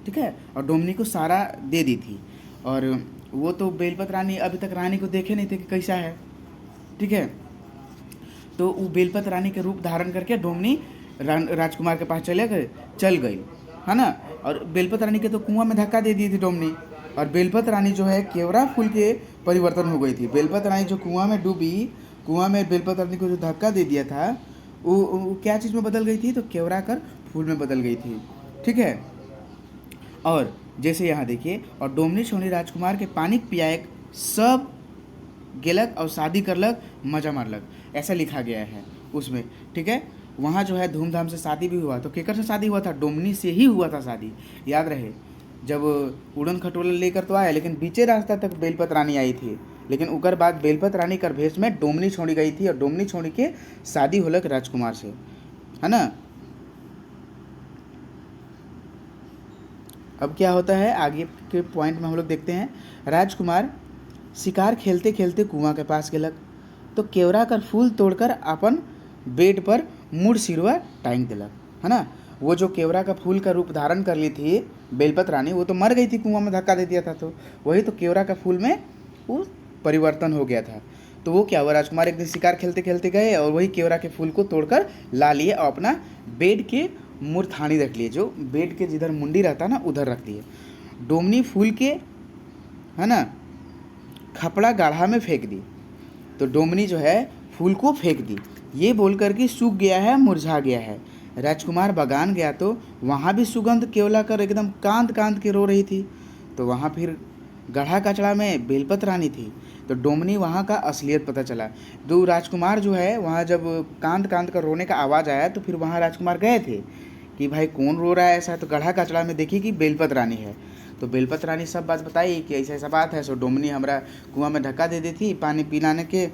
ठीक है। और डोमनी को सारा दे दी थी, और वो तो बेलपत रानी अभी तक रानी को देखे नहीं थे कि कैसा है, ठीक है। तो वो बेलपत रानी के रूप धारण करके डोमनी राजकुमार के पास चल गई, है ना। और बेलपत रानी के तो कुआं में धक्का दे दी थी डोमनी, और बेलपत रानी जो है केवड़ा फूल के परिवर्तन हो गई थी। बेलपत रानी जो कुआं में डूबी, कुआं में बेलपत रानी को जो धक्का दे दिया था वो क्या चीज़ में बदल गई थी, तो केवड़ा कर फूल में बदल गई थी, ठीक है। और जैसे यहाँ देखिए, और डोमनी छोनी राजकुमार के पानी पियाक सब गेलक और शादी करलक, मजा मारलक, ऐसा लिखा गया है उसमें, ठीक है। वहाँ जो है धूमधाम से शादी भी हुआ, तो केकर से शादी हुआ था, डोमनी से ही हुआ था शादी, याद रहे। जब उड़न खटोला लेकर तो आया, लेकिन बीचे रास्ता तक बेलपत रानी आई थी, लेकिन उकर बाद बेलपत रानी कर भेष में डोमनी छोड़ी गई थी, और डोमनी छोड़ी के शादी होलक राजकुमार से, है ना। अब क्या होता है आगे के पॉइंट में हम लोग देखते हैं। राजकुमार शिकार खेलते खेलते कुआं के पास गेलक, तो केवड़ा कर फूल तोड़कर अपन बेड पर मुड़ सिरवा टांग दिलक, है ना। वो जो केवड़ा का फूल का रूप धारण कर ली थी बेलपत रानी, वो तो मर गई थी, कुआं में धक्का दे दिया था, तो वही तो केवड़ा का फूल में वो परिवर्तन हो गया था। तो वो क्या हुआ, राजकुमार एक दिन शिकार खेलते खेलते गए और वही केवड़ा के फूल को तोड़कर ला लिए और अपना बेड के मूर्धानी रख लिए, जो बेड के जिधर मुंडी रहता ना उधर रख दिए। डोमनी फूल के, है ना, खपड़ा गाढ़ा में फेंक दी, तो डोमनी जो है फूल को फेंक दी, ये बोल कर कि सूख गया है, मुरझा गया है। राजकुमार बगान गया तो वहाँ भी सुगंध केवला कर एकदम कांद कांद के रो रही थी, तो वहाँ फिर गढ़ा कचड़ा में बेलपत रानी थी, तो डोमनी वहाँ का असलियत पता चला। दो राजकुमार जो है वहाँ जब कांद कांद कर रोने का आवाज़ आया, तो फिर वहाँ राजकुमार गए थे कि भाई कौन रो रहा है ऐसा, तो गढ़ा कचड़ा में देखी कि बेलपत रानी है, तो बेलपत रानी सब बात बताई कि ऐसा ऐसा बात है। सो डोमनी हमरा कुआं में धक्का दे दी थी पानी पिलाने के,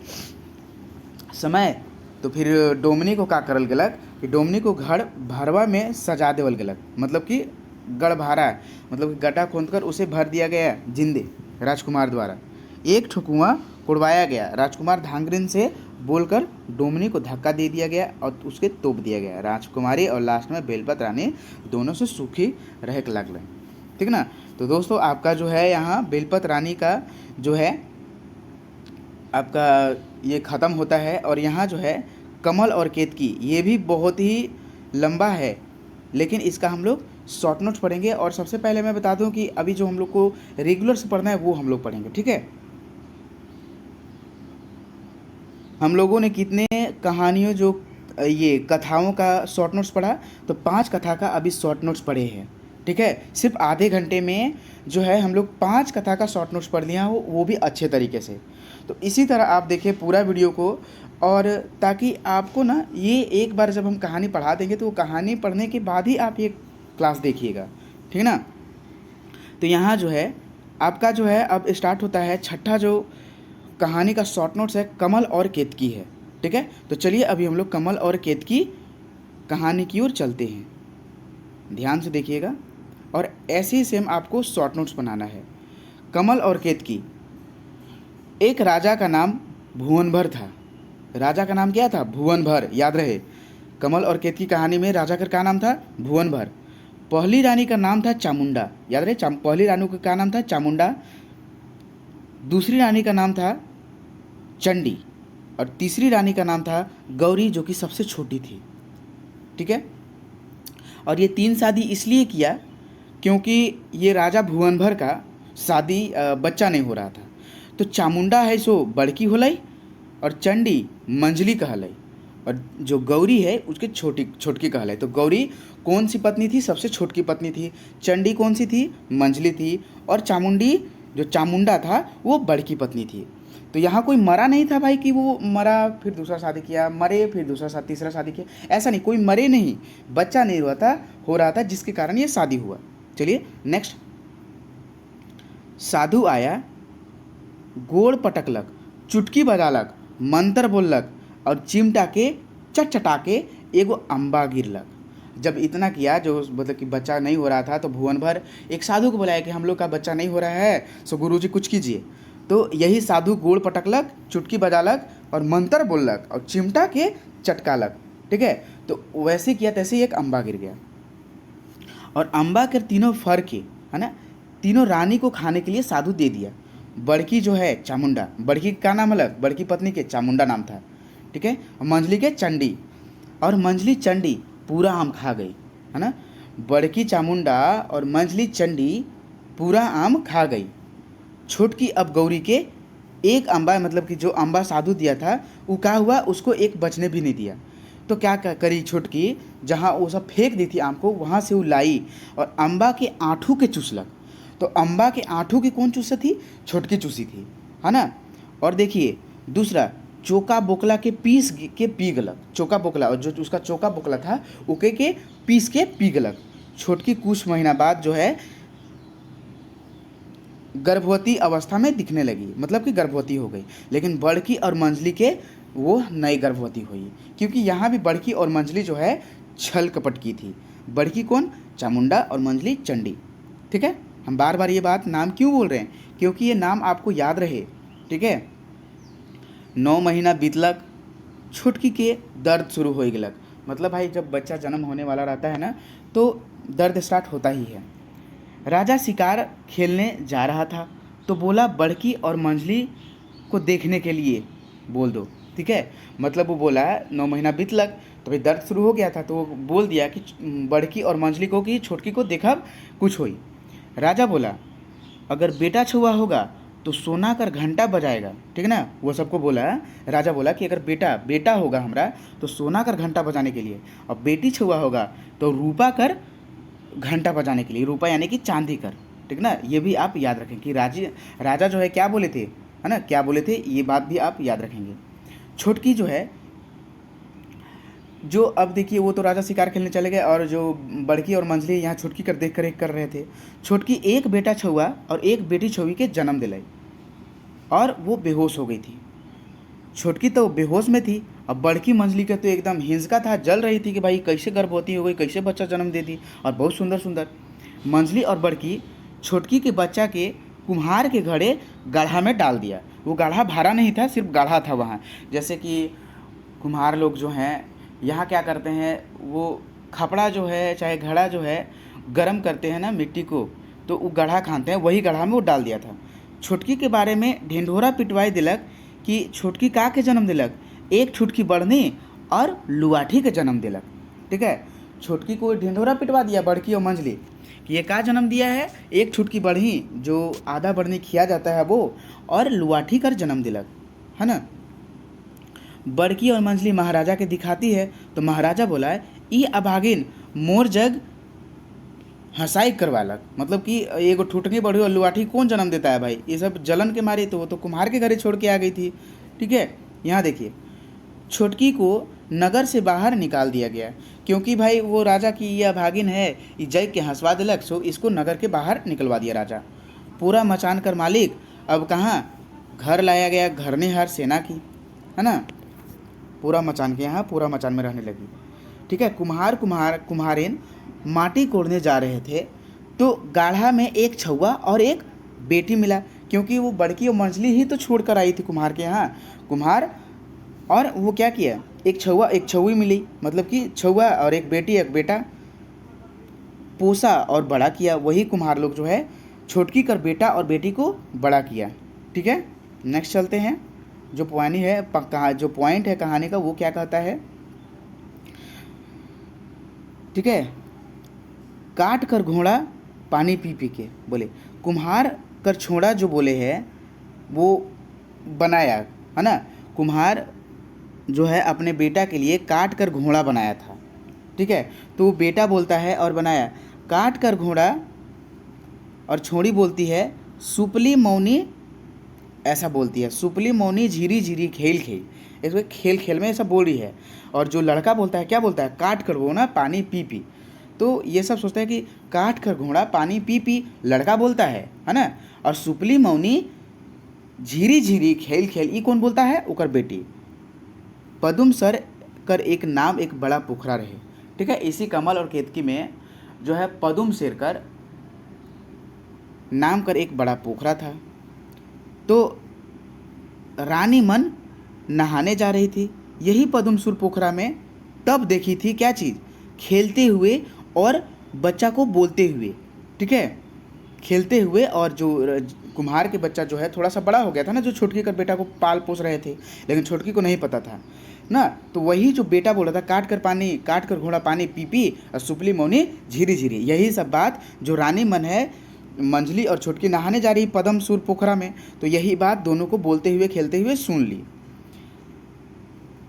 समय तो फिर डोमनी को का करल गलक कि डोमनी को घर भरवा में सजा देवल गलक, मतलब कि गढ़ भारा मतलब कि गड्ढा खोदकर उसे भर दिया गया जिंदे राजकुमार द्वारा। एक ठुकुआ कुड़वाया गया, राजकुमार धांगरिन से बोलकर डोमनी को धक्का दे दिया गया और उसके तोप दिया गया। राजकुमारी और लास्ट में बेलपत रानी दोनों से सुखी रह लगल, ठीक ना। तो दोस्तों आपका जो है यहाँ बेलपत रानी का जो है आपका ये ख़त्म होता है। और यहाँ जो है कमल और केतकी ये भी बहुत ही लंबा है, लेकिन इसका हम लोग शॉर्ट नोट्स पढ़ेंगे। और सबसे पहले मैं बता दूं कि अभी जो हम लोग को रेगुलर से पढ़ना है वो हम लोग पढ़ेंगे, ठीक है। हम लोगों ने कितने कहानियों जो ये कथाओं का शॉर्ट नोट्स पढ़ा, तो 5 कथा का अभी शॉर्ट नोट्स पढ़े हैं, ठीक है। सिर्फ आधे घंटे में जो है हम लोग 5 कथा का शॉर्ट नोट्स पढ़ लिया हो, वो भी अच्छे तरीके से। तो इसी तरह आप देखिए पूरा वीडियो को, और ताकि आपको ना ये एक बार जब हम कहानी पढ़ा देंगे तो वो कहानी पढ़ने के बाद ही आप ये क्लास देखिएगा, ठीक है ना। तो यहाँ जो है आपका जो है अब स्टार्ट होता है छठा जो कहानी का शॉर्ट नोट्स है, कमल और केतकी है, ठीक है। तो चलिए अभी हम लोग कमल और केतकी कहानी की ओर चलते हैं, ध्यान से देखिएगा। और ऐसे ही सेम आपको शॉर्ट नोट्स बनाना है। कमल और केतकी। एक राजा का नाम भुवनभर था। राजा का नाम क्या था? भुवनभर, याद रहे। कमल और केतकी कहानी में राजा का क्या नाम था? भुवनभर। पहली रानी का नाम था चामुंडा, याद रहे। पहली रानी का क्या नाम था? चामुंडा। दूसरी रानी का नाम था चंडी, और तीसरी रानी का नाम था गौरी, जो कि सबसे छोटी थी, ठीक है। और ये 3 शादी इसलिए किया क्योंकि ये राजा भुवनभर का शादी बच्चा नहीं हो रहा था। तो चामुंडा है सो बड़की होलई, और चंडी मंझली कहलई, और जो गौरी है उसके छोटकी कहलई। तो गौरी कौन सी पत्नी थी? सबसे छोटकी पत्नी थी। चंडी कौन सी थी? मंझली थी। और चामुंडी जो चामुंडा था वो बड़की पत्नी थी। तो यहाँ कोई मरा नहीं था भाई कि वो मरा फिर दूसरा शादी किया, मरे फिर तीसरा शादी किया, ऐसा नहीं। कोई मरे नहीं, बच्चा नहीं हो रहा था जिसके कारण ये शादी हुआ। चलिए नेक्स्ट। साधु आया, गोड़ पटकलक, चुटकी बजालक, मंत्र बोललक, और चिमटा के चटचटा के एगो अम्बा गिरलक। जब इतना किया, जो मतलब कि बच्चा नहीं हो रहा था, तो भुवनभर एक साधु को बुलाया कि हम लोग का बच्चा नहीं हो रहा है, सो गुरुजी कुछ कीजिए। तो यही साधु गोड़ पटकलक, चुटकी बजालक, और मंत्र बोललक, और चिमटा के चटकालक, ठीक है। तो वैसे किया तैसे एक अम्बा गिर गया। और अम्बा के तीनों फर के, है ना, तीनों रानी को खाने के लिए साधु दे दिया। बड़की जो है चामुंडा, बड़की का नाम अलग, बड़की पत्नी के चामुंडा नाम था, ठीक है। मंझली के चंडी, और मंझली चंडी पूरा आम खा गई, है ना। बड़की चामुंडा और मंझली चंडी पूरा आम खा गई। छोटकी अब गौरी के एक अम्बा, मतलब कि जो अम्बा साधु दिया था वो क्या हुआ, उसको एक बचने भी नहीं दिया। तो क्या करी छोटकी, जहाँ वो सब फेंक दी थी आम को, वहाँ से वो लाई और अम्बा के आँठू के चूसलक। तो अम्बा के आँठू की कौन चूसा थी? छोटकी चूसी थी, है ना। और देखिए दूसरा, चोका बोकला के पीस के पी गलक। चोका बोकला, और जो उसका चोका बोकला था उके के पीस के पी गलक। छोटकी कुछ महीना बाद जो है गर्भवती अवस्था में दिखने लगी, मतलब कि गर्भवती हो गई। लेकिन बड़की और मंझली के वो नई गर्भवती हुई, क्योंकि यहाँ भी बड़की और मंझली जो है छल कपट की थी। बड़की कौन? चामुंडा, और मंझली चंडी, ठीक है। हम बार बार ये बात नाम क्यों बोल रहे हैं? क्योंकि ये नाम आपको याद रहे, ठीक है। 9 महीना बीतलक, छुटकी के दर्द शुरू हो गलक। मतलब भाई जब बच्चा जन्म होने वाला रहता है ना, तो दर्द स्टार्ट होता ही है। राजा शिकार खेलने जा रहा था, तो बोला बड़की और मंझली को देखने के लिए बोल दो, ठीक है। मतलब वो बोला 9 महीना बीतलक, तो भाई दर्द शुरू हो गया था, तो वो बोल दिया कि बड़की और मंझली को कि छोटकी को देखा कुछ होई। राजा बोला अगर बेटा छुआ होगा तो सोना कर घंटा बजाएगा, ठीक है ना। वो सबको बोला, राजा बोला कि अगर बेटा होगा हमरा तो सोना कर घंटा बजाने के लिए, और बेटी छुआ होगा तो रूपा कर घंटा बजाने के लिए। रूपा यानी कि चांदी कर, ठीक ना। ये भी आप याद रखें कि राजा जो है क्या बोले थे, है ना, क्या बोले थे, ये बात भी आप याद रखेंगे। छोटकी जो है, जो अब देखिए वो तो राजा शिकार खेलने चले गए, और जो बड़की और मंझली यहाँ छोटकी कर देख कर रहे थे। छोटकी एक बेटा छुआ और एक बेटी छुई के जन्म दिलाई, और वो बेहोश हो गई थी। छोटकी तो बेहोश में थी। अब बड़की मंजली का तो एकदम हिंसका था, जल रही थी कि भाई कैसे गर्भवती हो गई, कैसे बच्चा जन्म दे दी, और बहुत सुंदर सुंदर। मंजली और बड़की छोटकी के बच्चा के कुम्हार के घड़े गाढ़ा में डाल दिया। वो गाढ़ा भरा नहीं था, सिर्फ गाढ़ा था वहाँ। जैसे कि कुम्हार लोग जो हैं यहाँ क्या करते हैं, वो खपड़ा जो है चाहे घड़ा जो है गर्म करते हैं ना मिट्टी को, तो वो गढ़ा खाते हैं, वही गढ़ा में वो डाल दिया था। छोटकी के बारे में ढिंढोरा पिटवाई दिलक कि छोटकी का के जन्म दिलक, एक छुटकी बढ़नी और लुआठी के जन्म दिलक। ठीक है, छोटकी को ढिंढोरा पिटवा दिया बड़की और मंजली कि ये का जन्म दिया है, एक छुटकी बढ़ी जो आधा बढ़नी खिया जाता है वो, और लुआठी कर जन्म दिलक, है ना। बड़की और मंजली महाराजा के दिखाती है तो महाराजा बोला है ई अभागिन मोर जग हंसाई करवालक, मतलब कि एगो ठुटनी बढ़ी और लुआठी कौन जन्म देता है भाई, ये सब जलन के मारे, तो वो तो कुम्हार के घरे छोड़ के आ गई थी। ठीक है, यहाँ देखिए छोटकी को नगर से बाहर निकाल दिया गया क्योंकि भाई वो राजा की यह अभागिन है, ये जग के हंसवा दिलक, सो इसको नगर के बाहर निकलवा दिया राजा। पूरा मचान कर मालिक अब कहाँ घर लाया गया, घरनेहार सेना की, है ना। पूरा मचान के यहाँ पूरा मचान में रहने लगी। ठीक है, कुम्हारिन माटी कोड़ने जा रहे थे तो गाढ़ा में एक छौआ और एक बेटी मिला, क्योंकि वो बड़की और मंजली ही तो छोड़ कर आई थी कुम्हार के यहाँ। कुम्हार और वो क्या किया, एक छौआ एक छौई मिली, मतलब कि छौआ और एक बेटी एक बेटा पोसा और बड़ा किया। वही कुम्हार लोग जो है छोटकी कर बेटा और बेटी को बड़ा किया। ठीक है, नेक्स्ट चलते हैं। जो पॉइंट है जो पॉइंट है कहानी का वो क्या कहता है। ठीक है, काट कर घोड़ा पानी पी पी के बोले, कुम्हार कर छोड़ा जो बोले है वो बनाया, है ना। कुम्हार जो है अपने बेटा के लिए काट कर घोड़ा बनाया था। ठीक है, तो बेटा बोलता है और बनाया काट कर घोड़ा, और छोड़ी बोलती है सुपली मौनी, ऐसा बोलती है सुपली मौनी झीरी झीरी खेल खेल, इसमें खेल खेल में ऐसा बोल रही है। और जो लड़का बोलता है क्या बोलता है, काट कर वो ना पानी पी पी। तो ये सब सोचते हैं कि काट कर घोड़ा पानी पी पी लड़का बोलता है ना। और सुपली मौनी झीरी झीरी खेल खेल ये कौन बोलता है, ओकर बेटी। पदुम सर कर एक नाम एक बड़ा पोखरा रहे। ठीक है, इसी कमल और केतकी में जो है पदुम शेर कर नाम कर एक बड़ा पोखरा था। तो रानी मन नहाने जा रही थी यही पदुमसुर पोखरा में, तब देखी थी क्या चीज़, खेलते हुए और बच्चा को बोलते हुए। ठीक है, खेलते हुए, और जो कुम्हार के बच्चा जो है थोड़ा सा बड़ा हो गया था ना, जो छोटकी कर बेटा को पाल पोस रहे थे, लेकिन छोटकी को नहीं पता था ना। तो वही जो बेटा बोला था काट कर घोड़ा पानी पी पी और सुपली मौनी झीरी झीरी, यही सब बात जो रानी मन है मंजली और छोटकी नहाने जा रही पदमसुर पोखरा में, तो यही बात दोनों को बोलते हुए खेलते हुए सुन ली।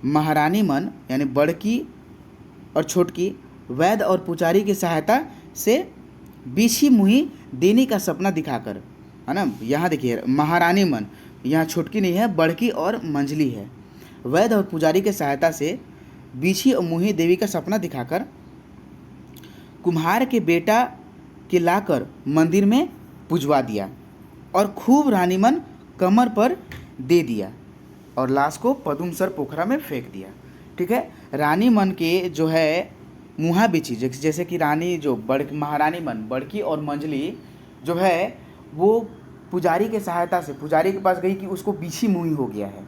महारानी मन यानी बड़की और छोटकी वैद्य और पुजारी की सहायता से बीछी मुही देने का सपना दिखाकर, है ना। यहाँ देखिए महारानी मन, यहाँ छोटकी नहीं है, बड़की और मंजली है। वैद्य और पुजारी के सहायता से बीछी और मुही देवी का सपना दिखाकर कुम्हार के बेटा के लाकर मंदिर में पुजवा दिया और खूब रानी मन कमर पर दे दिया और लाश को पदुमसर पोखरा में फेंक दिया। ठीक है, रानी मन के जो है मुहा बिछी, जैसे कि रानी जो महारानी मन बड़की और मंजली जो है वो पुजारी के सहायता से पुजारी के पास गई कि उसको बीछी मुही हो गया है,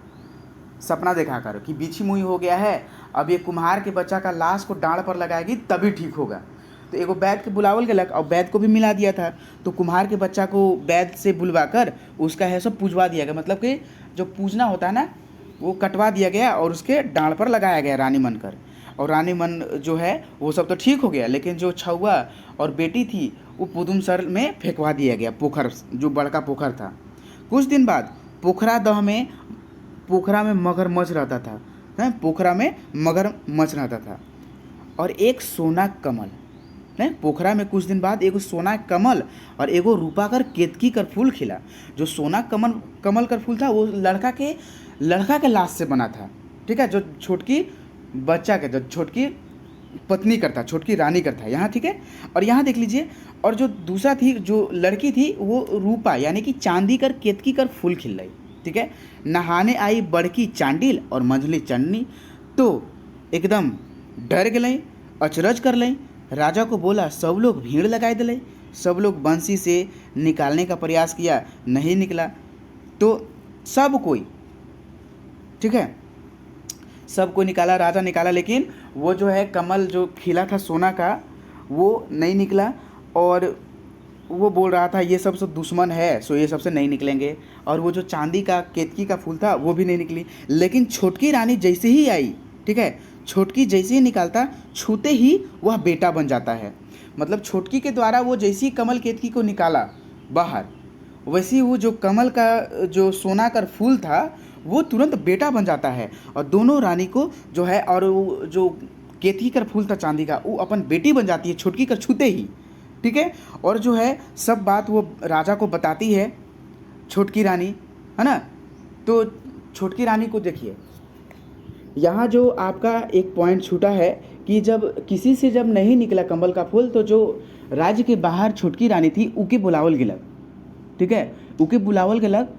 सपना देखा कर कि बीछी मुही हो गया है, अब ये कुम्हार के बच्चा का लाश को डांड पर लगाएगी तभी ठीक होगा। तो एगो वैद्य के बुलावल गेलक और वैद्य को भी मिला दिया था, तो कुम्हार के बच्चा को वैद्य से बुलवा कर उसका है सब पूजवा दिया गया, मतलब कि जो पूजना होता है ना वो कटवा दिया गया और उसके डांड पर लगाया गया रानी मन कर। और रानी मन जो है वो सब तो ठीक हो गया, लेकिन जो छौआ और बेटी थी वो पदुमसर में फेंकवा दिया गया, पोखर जो बड़का पोखर था। कुछ दिन बाद पोखरा में मगरमच्छ रहता था, पोखरा में मगरमच्छ रहता था और एक सोना कमल, पोखरा में कुछ दिन बाद एगो सोना कमल और एगो रूपा कर केतकी कर फूल खिला। जो सोना कमल कर फूल था वो लड़का के लाश से बना था। ठीक है, जो छोटकी बच्चा के जो छोटकी पत्नी करता, छोटकी रानी करता यहाँ। ठीक है, और यहाँ देख लीजिए, और जो दूसरा थी जो लड़की थी वो रूपा यानी कि चांदी कर केतकी कर फूल खिल रही। ठीक है। नहाने आई बड़की चांडिल और मंझली चन्नी तो एकदम डर गए, अचरज कर लें। राजा को बोला, सब लोग भीड़ लगाए दिले। सब लोग बंसी से निकालने का प्रयास किया, नहीं निकला। तो सब कोई, ठीक है, सब कोई निकाला, राजा निकाला, लेकिन वो जो है कमल जो खिला था सोना का वो नहीं निकला। और वो बोल रहा था ये सब दुश्मन है, सो ये सबसे नहीं निकलेंगे। और वो जो चांदी का केतकी का फूल था वो भी नहीं निकली। लेकिन छोटकी रानी जैसे ही आई, ठीक है, छोटकी जैसे ही निकालता, छूते ही वह बेटा बन जाता है। मतलब छोटकी के द्वारा वो जैसे ही कमल केतकी को निकाला बाहर, वैसे ही वो जो कमल का जो सोना का फूल था वो तुरंत बेटा बन जाता है। और दोनों रानी को जो है, और वो जो केतकी का फूल था चांदी का, वो अपन बेटी बन जाती है छोटकी का छूते ही, ठीक है। और जो है सब बात वो राजा को बताती है छोटकी रानी, है ना। तो छोटकी रानी को देखिए, यहाँ जो आपका एक पॉइंट छूटा है कि जब किसी से जब नहीं निकला कमल का फूल, तो जो राज्य के बाहर छोटकी रानी थी उके बुलावल गिलक, ठीक है, उके बुलावल गिलक।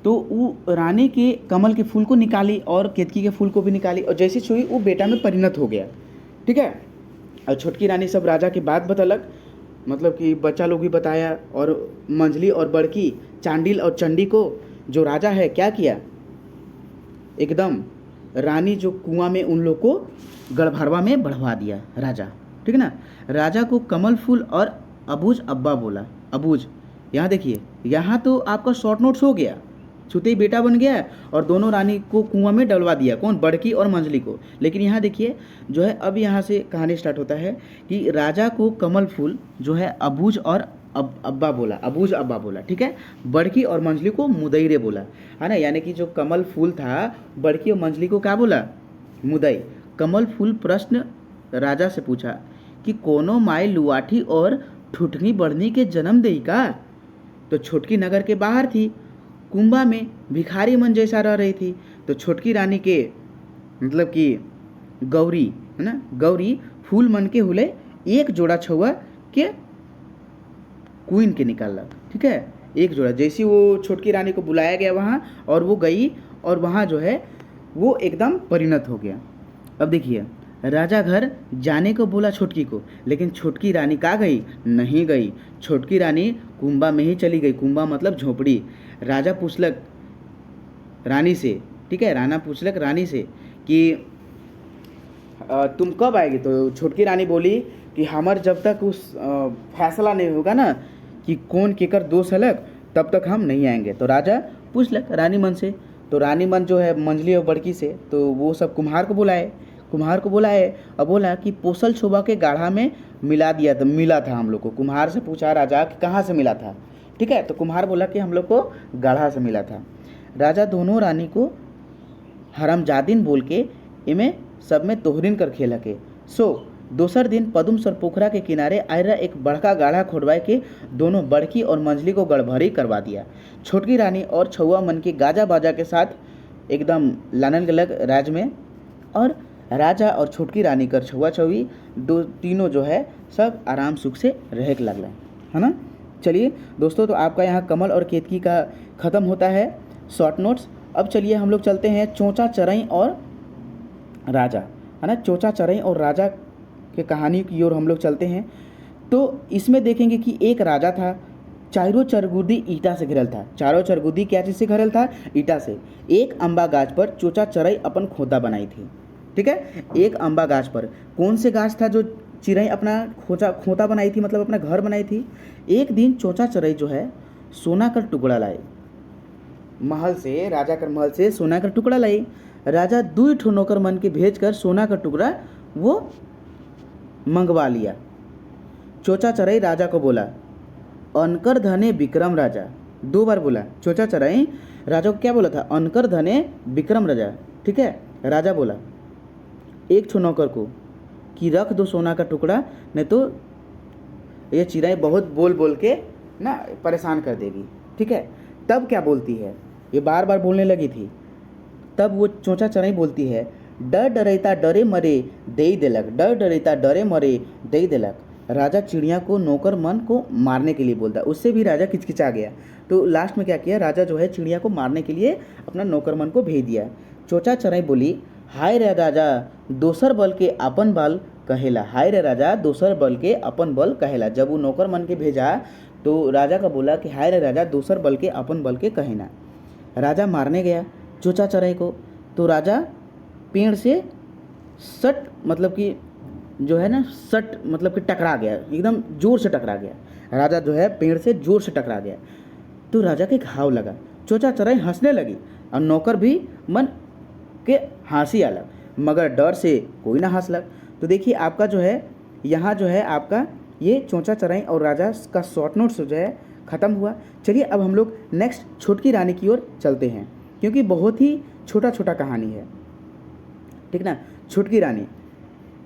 तो वो रानी के कमल के फूल को निकाली और केतकी के फूल को भी निकाली, और जैसे छुई वो बेटा में परिणत हो गया, ठीक है। और छोटकी रानी सब राजा की बात बतलक, मतलब कि बच्चा लोग भी बताया। और मंझली और बड़की चांडिल और चंडी को जो राजा है क्या किया, एकदम रानी जो कुआं में उन लोग को गड़भरवा में बढ़वा दिया राजा, ठीक है ना। राजा को कमल फूल और अबूझ अब्बा बोला। अबूझ, यहाँ देखिए, यहाँ तो आपका शॉर्ट नोट्स हो गया, छूते ही बेटा बन गया और दोनों रानी को कुआं में डलवा दिया, कौन, बड़की और मंझली को। लेकिन यहाँ देखिए जो है, अब यहाँ से कहानी स्टार्ट होता है कि राजा को कमल फूल जो है अबूझ और अब्बा बोला, अबूझ अब्बा बोला, ठीक है। बड़की और मंझली को मुदैरे बोला, है ना। यानी कि जो कमल फूल था, बड़की और मंझली को क्या बोला, मुदई। कमल फूल प्रश्न राजा से पूछा कि कोनो माई लुआठी और ठुठनी बढ़नी के जन्म देई का। तो छोटकी नगर के बाहर थी, कुंभा में भिखारी मन जैसा रह रही थी। तो छोटकी रानी के मतलब कि गौरी, है ना, गौरी फूल मन के हुले एक जोड़ा छुआ के क्वीन के निकालक, ठीक है, एक जोड़ा। जैसी वो छोटकी रानी को बुलाया गया वहाँ, और वो गई, और वहाँ जो है वो एकदम परिणत हो गया। अब देखिए, राजा घर जाने को बोला छोटकी को, लेकिन छोटकी रानी कहाँ गई, नहीं गई। छोटकी रानी कुंभा में ही चली गई। कुंभा मतलब झोपड़ी। राजा पूछलक रानी से, ठीक है, राणा पूछलक रानी से कि तुम कब आएगी। तो छोटकी रानी बोली कि हमार जब तक उस फैसला नहीं होगा ना कि कौन केकर दोष हलक, तब तक हम नहीं आएंगे। तो राजा पूछलक रानी मन से। तो रानी मन जो है मंझली और बड़की से, तो वो सब कुम्हार को बुलाए, कुम्हार को बुलाए और बोला कि पोसल छोबा के गाढ़ा में मिला दिया था, मिला था हम लोग को। कुम्हार से पूछा राजा कि कहाँ से मिला था, ठीक है। तो कुम्हार बोला कि हम लोग को गाढ़ा से मिला था। राजा दोनों रानी को हरमजादिन बोल के इमें सब में तोहरीन कर खेला के। सो दोसर दिन पदुम सर पोखरा के किनारे आयरा एक बड़का गाढ़ा खोदवाए के दोनों बड़की और मंझली को गड़भरी करवा दिया। छोटकी रानी और छुआ मन के गाजा बाजा के साथ एकदम लानन गलग राज में, और राजा और छोटकी रानी कर छुआ छुई दो तीनों जो है सब आराम सुख से रह के लगल, है ना। चलिए दोस्तों, तो आपका यहाँ कमल और केतकी का ख़त्म होता है शॉर्ट नोट्स। अब चलिए हम लोग चलते हैं चोंचा चरई और राजा, है ना। चोंचा चरई और राजा के कहानी की ओर हम लोग चलते हैं। तो इसमें देखेंगे कि एक राजा था, चारों चरगुदी ईटा से घिरल था। चारों चरगुदी क्या चीज़ से घिरल था, ईटा से। एक अम्बा गाछ पर चोंचा चरई अपन खोता बनाई थी, ठीक है। एक अम्बा गाछ पर, कौन से गाछ था जो चिरई अपना खोता बनाई थी, मतलब अपना घर बनाई थी। एक दिन चोंचा चरई जो है सोना का टुकड़ा लाई महल से, राजा का महल से सोना का टुकड़ा लाई। राजा दू ठो नौकर मन के भेज कर सोना का टुकड़ा वो मंगवा लिया। चोंचा चरई राजा को बोला, अनकर धने विक्रम राजा। 2 बार बोला चोंचा चरई राजा को, क्या बोला था, अनकर धने विक्रम राजा, ठीक है। राजा बोला एक ठो नौकर को कि रख दो सोना का टुकड़ा, नहीं तो ये चिड़ै बहुत बोल बोल के ना परेशान कर देगी, ठीक है। तब क्या बोलती है, ये बार बार बोलने लगी थी। तब वो चोंचा चरई बोलती है, डर डरैता डरे मरे दे देलक, डर डरैता डरे मरे दे देलक। राजा चिड़िया को नौकर मन को मारने के लिए बोलता है, उससे भी राजा किचकिचा गया। तो लास्ट में क्या किया, राजा जो है चिड़िया को मारने के लिए अपना नौकरमन को भेज दिया। चोचा चराई बोली, हाय रे राजा दोसर बल के अपन बल कहेला, हाय रे राजा दोसर बल के अपन बल कहेला। जब वो नौकरमन के भेजा तो राजा का बोला कि हाय रे राजा दोसर बल के अपन बल के कहना। राजा मारने गया चोचा चराई को, तो राजा पेड़ से सट मतलब कि जो है ना सट मतलब कि टकरा गया, एकदम जोर से टकरा गया। राजा जो है पेड़ से जोर से टकरा गया, तो राजा के घाव लगा। चोचा चराई हंसने लगी और नौकर भी मन के हंसी अलग, मगर डर से कोई ना हंस लग। तो देखिए आपका जो है यहाँ जो है आपका ये चोचा चराई और राजा का शॉर्ट नोट्स जो है ख़त्म हुआ। चलिए अब हम लोग नेक्स्ट छोटकी रानी की ओर चलते हैं, क्योंकि बहुत ही छोटा छोटा कहानी है, ठीक ना। छोटकी रानी,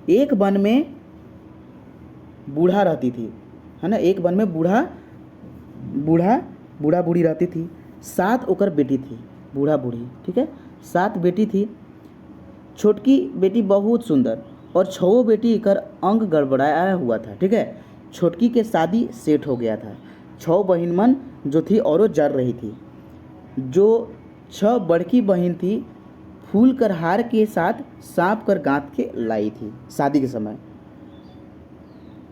एक वन में बूढ़ा रहती थी, है ना, एक वन में बूढ़ा बूढ़ी रहती थी। 7 ओकर बेटी थी, बूढ़ा बूढ़ी, ठीक है, 7 बेटी थी। छोटकी बेटी बहुत सुंदर और 6 बेटी कर अंग गड़बड़ाया हुआ था, ठीक है। छोटकी के शादी सेट हो गया था। 6 बहन मन जो थी औरों जर रही थी। जो 6 बड़की बहन थी फूल कर हार के साथ सांप कर गांथ के लाई थी शादी के समय।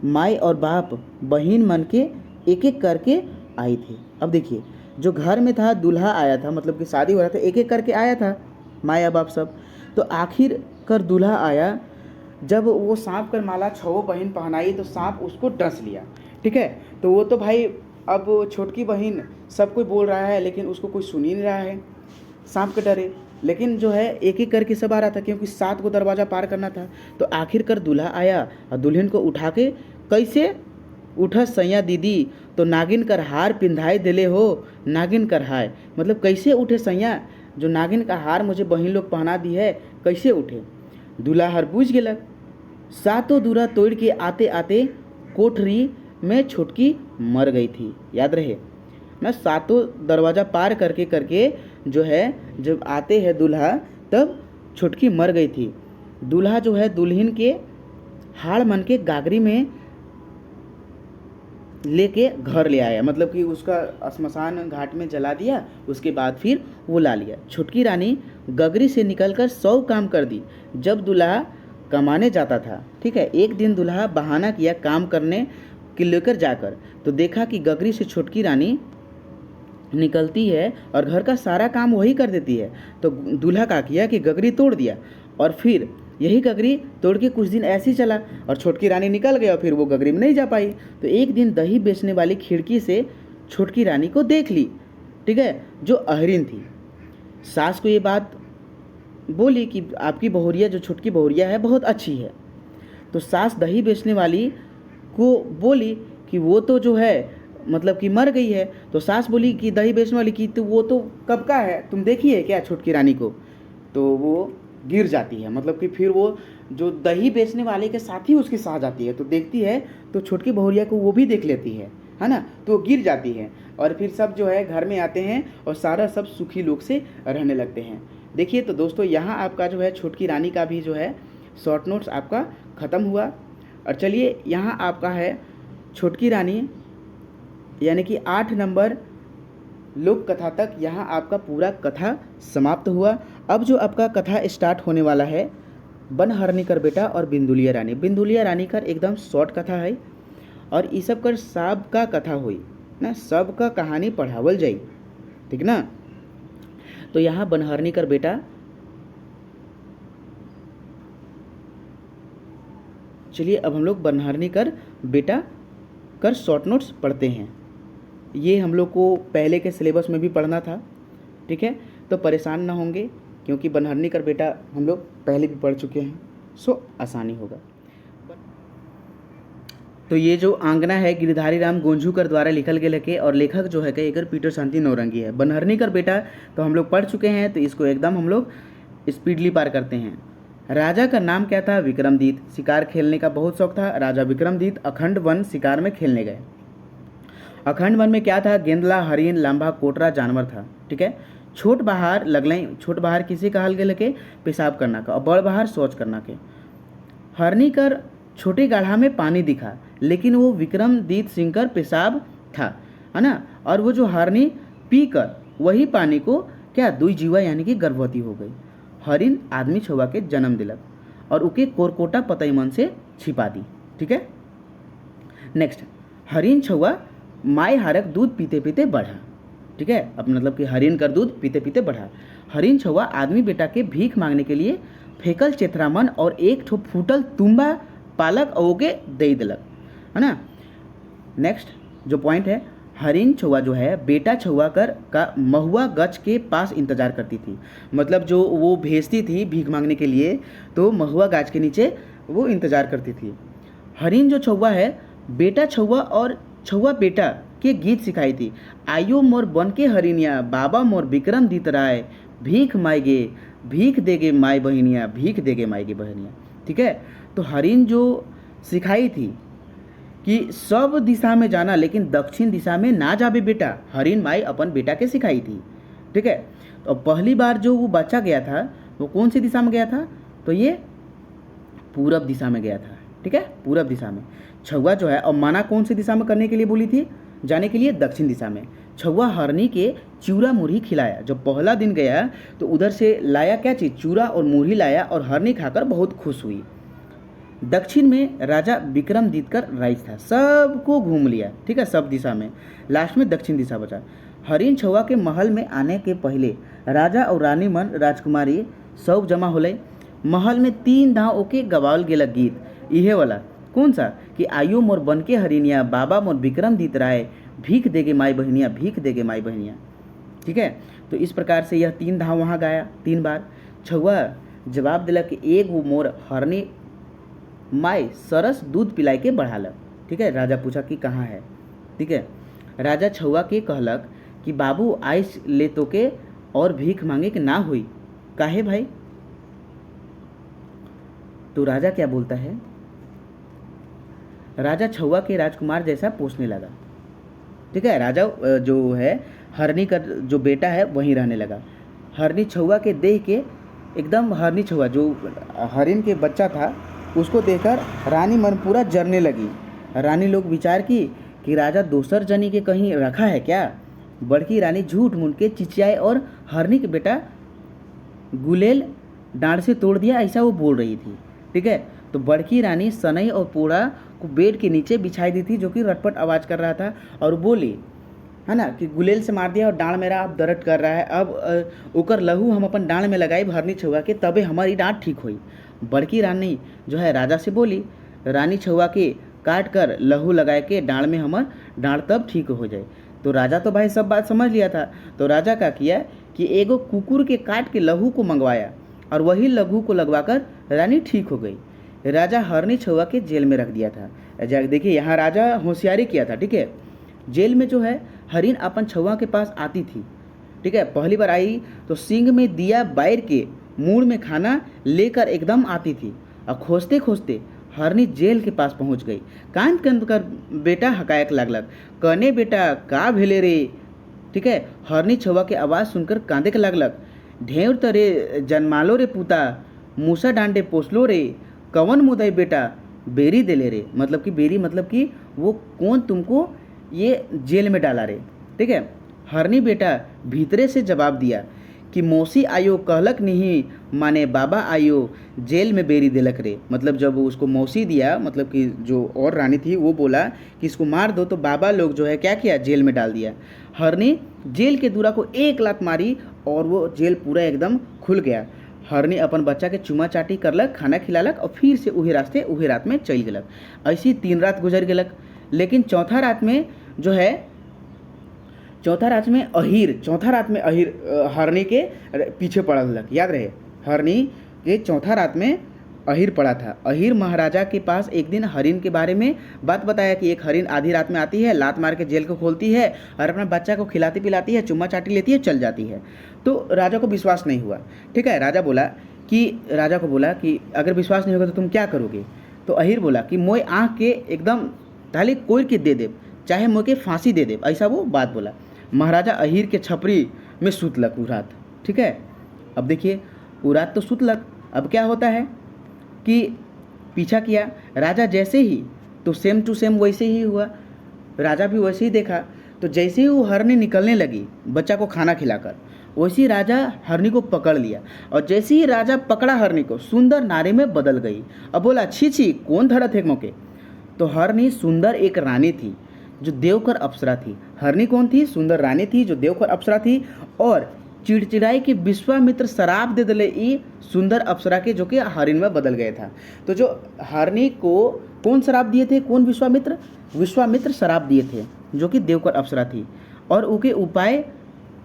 माई और बाप बहन मन के एक एक करके आई थी। अब देखिए जो घर में था दूल्हा आया था, मतलब कि शादी हो रहा था, एक एक करके आया था माँ या बाप सब। तो आखिर कर दूल्हा आया, जब वो सांप कर माला 6 बहन पहनाई तो सांप उसको डस लिया, ठीक है। तो वो तो भाई अब छोटकी बहन सब कोई बोल रहा है लेकिन उसको कोई सुन ही नहीं रहा है सांप के डरे, लेकिन जो है एक एक करके सब आ रहा था क्योंकि 7 को दरवाज़ा पार करना था। तो आखिरकार दूल्हा आया और दुल्हन को उठा के, कैसे उठा सैया दीदी तो नागिन कर हार पिंधाई दिले हो, नागिन कर हाय, मतलब कैसे उठे सैया, जो नागिन का हार मुझे बहन लोग पहना दी है, कैसे उठे। दूल्हा हर बूझ गेलक। 7 दूरा तोड़ के आते आते कोठरी में छोटकी मर गई थी, याद रहे ना। 7 दरवाज़ा पार करके करके जो है जब आते हैं दूल्हा तब छोटकी मर गई थी। दूल्हा जो है दुल्हन के हाड़ मन के गागरी में लेके घर ले आया, मतलब कि उसका श्मशान घाट में जला दिया, उसके बाद फिर वो ला लिया। छोटकी रानी गगरी से निकलकर 100 काम कर दी जब दूल्हा कमाने जाता था, ठीक है। एक दिन दूल्हा बहाना किया काम करने के लेकर जाकर, तो देखा कि गगरी से छोटकी रानी निकलती है और घर का सारा काम वही कर देती है। तो दूल्हा का किया कि गगरी तोड़ दिया और फिर यही गगरी तोड़ के कुछ दिन ऐसे ही चला और छोटकी रानी निकल गई और फिर वो गगरी में नहीं जा पाई। तो एक दिन दही बेचने वाली खिड़की से छोटकी रानी को देख ली, ठीक है, जो अहरिन थी। सास को ये बात बोली कि आपकी बहुरिया जो छोटकी बहुरिया है बहुत अच्छी है। तो सास दही बेचने वाली को बोली कि वो तो जो है मतलब कि मर गई है। तो सास बोली कि दही बेचने वाली की तो वो तो कब का है, तुम देखिए क्या छोटकी रानी को। तो वो गिर जाती है, मतलब कि फिर वो जो दही बेचने वाले के साथ ही उसके साथ जाती है, तो देखती है तो छोटकी बहुरिया को वो भी देख लेती है ना। तो वो गिर जाती है और फिर सब जो है घर में आते हैं और सारा सब सुखी लोग से रहने लगते हैं। देखिए तो दोस्तों यहाँ आपका जो है छोटकी रानी का भी जो है शॉर्ट नोट्स आपका ख़त्म हुआ। और चलिए यहाँ आपका है छोटकी रानी यानी कि 8 नंबर लोक कथा तक यहाँ आपका पूरा कथा समाप्त हुआ। अब जो आपका कथा स्टार्ट होने वाला है बनहरनी कर बेटा और बिंदुलिया रानी। बिंदुलिया रानी का एकदम शॉर्ट कथा है और ये सब कर सब का कथा हुई ना, सब का कहानी पढ़ावल जाई, ठीक ना। तो यहाँ बनहरनी कर बेटा, चलिए अब हम लोग बनहरनी कर बेटा कर शॉर्ट नोट्स पढ़ते हैं। ये हम लोग को पहले के सिलेबस में भी पढ़ना था, ठीक है, तो परेशान ना होंगे क्योंकि बनहरनी कर बेटा हम लोग पहले भी पढ़ चुके हैं, सो आसानी होगा। तो ये जो आंगना है गिरधारी राम गोंझूकर द्वारा लिखल गया है और लेखक जो है कि पीटर शांति नौरंगी है। बनहरनी कर बेटा तो हम लोग पढ़ चुके हैं, तो इसको एकदम हम लोग स्पीडली पार करते हैं। राजा का नाम क्या था? विक्रमदीत। शिकार खेलने का बहुत शौक था। राजा विक्रमदीत अखंड वन शिकार में खेलने गए। अखंड वन में क्या था? गेंदला, हरिन, लांबा, कोटरा जानवर था, ठीक है। छोट बहार लगलई। छोट बहार किसी कहल गेल के? पेशाब करना का। और बड़ बहार शौच करना के। हरनी कर छोटे गाढ़ा में पानी दिखा, लेकिन वो विक्रमदीत सिंह कर पेशाब था, है ना। और वो जो हरनी पीकर वही पानी को क्या दुई जीवा यानी कि गर्भवती हो गई। हरिन आदमी छुआ के जन्म दिलक और उके कोरकोटा पतई मन से छिपा दी। ठीक है। नेक्स्ट, हरिन छुआ माय हारक दूध पीते पीते बढ़ा। ठीक है, अब मतलब कि हरिन कर दूध पीते पीते बढ़ा। हरिन छुआ आदमी बेटा के भीख मांगने के लिए फेकल चेथरामन और एक ठो फूटल तुम्बा पालक ओके दे दिलक, है ना। नेक्स्ट जो पॉइंट है, हरिन छुआ जो है बेटा छुआ कर का महुआ गच के पास इंतजार करती थी। मतलब जो वो भेजती थी भीख मांगने के लिए, तो महुआ गाछ के नीचे वो इंतजार करती थी। हरिन जो छुआ है बेटा छुआ और छुआ बेटा के गीत सिखाई थी। आयो मोर बन के हरिनिया, बाबा मोर विक्रम दीत राय, भीख मांगे भीख देगे माई बहनिया, भीख देगे माई की बहनिया। ठीक है, तो हरिन जो सिखाई थी कि सब दिशा में जाना लेकिन दक्षिण दिशा में ना जाबे बेटा, हरिन माई अपन बेटा के सिखाई थी। ठीक है, तो पहली बार जो वो बच्चा गया था वो कौन सी दिशा में गया था, तो ये पूरब दिशा में गया था। ठीक है, पूरब दिशा में। छुआ जो है और मना कौन सी दिशा में करने के लिए बोली थी, जाने के लिए दक्षिण दिशा में। छुआ हरनी के चूरा मुरही खिलाया। जब पहला दिन गया तो उधर से लाया क्या चीज़, चूरा और मुरही लाया और हरनी खाकर बहुत खुश हुई। दक्षिण में राजा विक्रम जीतकर राइज था, सबको घूम लिया। ठीक है, सब दिशा में, लास्ट में दक्षिण दिशा बचा। हरिन छुआ के महल में आने के पहले राजा और रानी मन राजकुमारी सब जमा होले। महल में 3 धाव ओके गवाल गेलक गीत, इहे वाला कौन सा कि आयु मोर बन के हरिनिया, बाबा मोर विक्रम दीत राय, भीख देगे माई बहनिया, भीख देगे माई बहनिया। ठीक है, तो इस प्रकार से यह 3 धाव वहाँ गाया 3 बार। छुआ जवाब दिला कि एक वो मोर हरनी माई सरस दूध पिलाई के बढ़ालक। ठीक है, राजा पूछा कि कहाँ है। ठीक है, राजा छुआ के कहलक कि बाबू आइस ले तो के और भीख मांगे कि ना हुई, काहे भाई। तो राजा क्या बोलता है, राजा छुआ के राजकुमार जैसा पोसने लगा। ठीक है, राजा जो है हरनी का जो बेटा है वहीं रहने लगा। हरनी छुआ के देख के एकदम, हरनी छुआ जो हरिन के बच्चा था उसको देखकर रानी मन पूरा जरने लगी। रानी लोग विचार की कि राजा दोसर जनी के कहीं रखा है क्या। बड़की रानी झूठ मूठ के चिचियाए और हरनी के बेटा गुलेल डांड से तोड़ दिया, ऐसा वो बोल रही थी। ठीक है, तो बड़की रानी सनई और पोड़ा को बेड के नीचे बिछाई दी थी जो कि रटपट आवाज़ कर रहा था, और बोली है ना कि गुलेल से मार दिया और डांड मेरा अब दर्द कर रहा है, अब ओकर लहू हम अपन डांड में लगाई हरनी छुआ के, तबे हमारी डांट ठीक हुई। बड़की रानी जो है राजा से बोली, रानी छुआ के काट कर लहू लगाए के डांड में हमार डांड तब ठीक हो जाए। तो राजा तो भाई सब बात समझ लिया था। तो राजा क्या किया कि एगो कुकुर के काट के लहू को मंगवाया और वही लहू को लगवाकर रानी ठीक हो गई। राजा हरनी छुआ के जेल में रख दिया था। देखिए यहाँ राजा होशियारी किया था। ठीक है, जेल में जो है हरिन अपन छुआ के पास आती थी। ठीक है, पहली बार आई तो सींग में दिया बैर के मुंह में खाना लेकर एकदम आती थी, और खोजते खोजते हरनी जेल के पास पहुंच गई। कांद कांद कर बेटा हकायक लागलक, कने बेटा का भेले रे। ठीक है, हरनी छुआ के आवाज़ सुनकर कांदे के लागलक, ढेर तरे जन्मालो रे पुता, मूसा डांडे पोसलो रे, कवन मुदई बेटा बेरी देले रे। मतलब कि बेरी मतलब कि वो कौन तुमको ये जेल में डाला रे। ठीक है, हरनी बेटा भीतरे से जवाब दिया कि मौसी आयो कहलक नहीं, माने बाबा आयो जेल में बेरी देलक रे। मतलब जब उसको मौसी दिया, मतलब कि जो और रानी थी वो बोला कि इसको मार दो, तो बाबा लोग जो है क्या किया, जेल में डाल दिया। हरनी जेल के दूरा को एक लात मारी और वो जेल पूरा एकदम खुल गया। हरनी अपन बच्चा के चुमा चाटी करलक, खाना खिलालक और फिर से उहे रास्ते उहे रात में चल गलक। ऐसी 3 रात गुजर गलक। लेकिन चौथा रात में जो है, चौथा रात में अहिर हरनी के पीछे पड़ल लग। याद रहे, हरनी के चौथा रात में अहिर पड़ा था। अहिर महाराजा के पास एक दिन हरिन के बारे में बात बताया कि एक हरिन आधी रात में आती है, लात मार के जेल को खोलती है और अपना बच्चा को खिलाती पिलाती है, चुम्मा चाटी लेती है, चल जाती है। तो राजा को विश्वास नहीं हुआ। ठीक है, राजा को बोला कि अगर विश्वास नहीं होगा तो तुम क्या करोगे। तो अहिर बोला कि मोय आँख के एकदम ताली कोर के दे दे, चाहे मोय के फांसी दे दे, ऐसा वो बात बोला। महाराजा अहिर के छपरी में सुतलक वो रात। ठीक है, अब देखिए वो रात तो सुतलक। अब क्या होता है कि पीछा किया राजा जैसे ही, तो सेम टू सेम वैसे ही हुआ। राजा भी वैसे ही देखा तो जैसे ही वो हरनी निकलने लगी बच्चा को खाना खिलाकर, वैसे ही राजा हरनी को पकड़ लिया, और जैसे ही राजा पकड़ा हरनी को, सुंदर नारी में बदल गई। अब बोला, छी छी कौन धरा थे मौके। तो हरनी सुंदर एक रानी थी जो देवकर अप्सरा थी। हरनी कौन थी? सुंदर रानी थी जो देवकर अप्सरा थी। और चिड़चिड़ाई के विश्वामित्र शराब दे दिले ई सुंदर अप्सरा के, जो कि हरिण में बदल गया था। तो जो हरनी को कौन शराब दिए थे? कौन? विश्वामित्र। विश्वामित्र शराब दिए थे जो कि देवकर अप्सरा थी, और उनके उपाय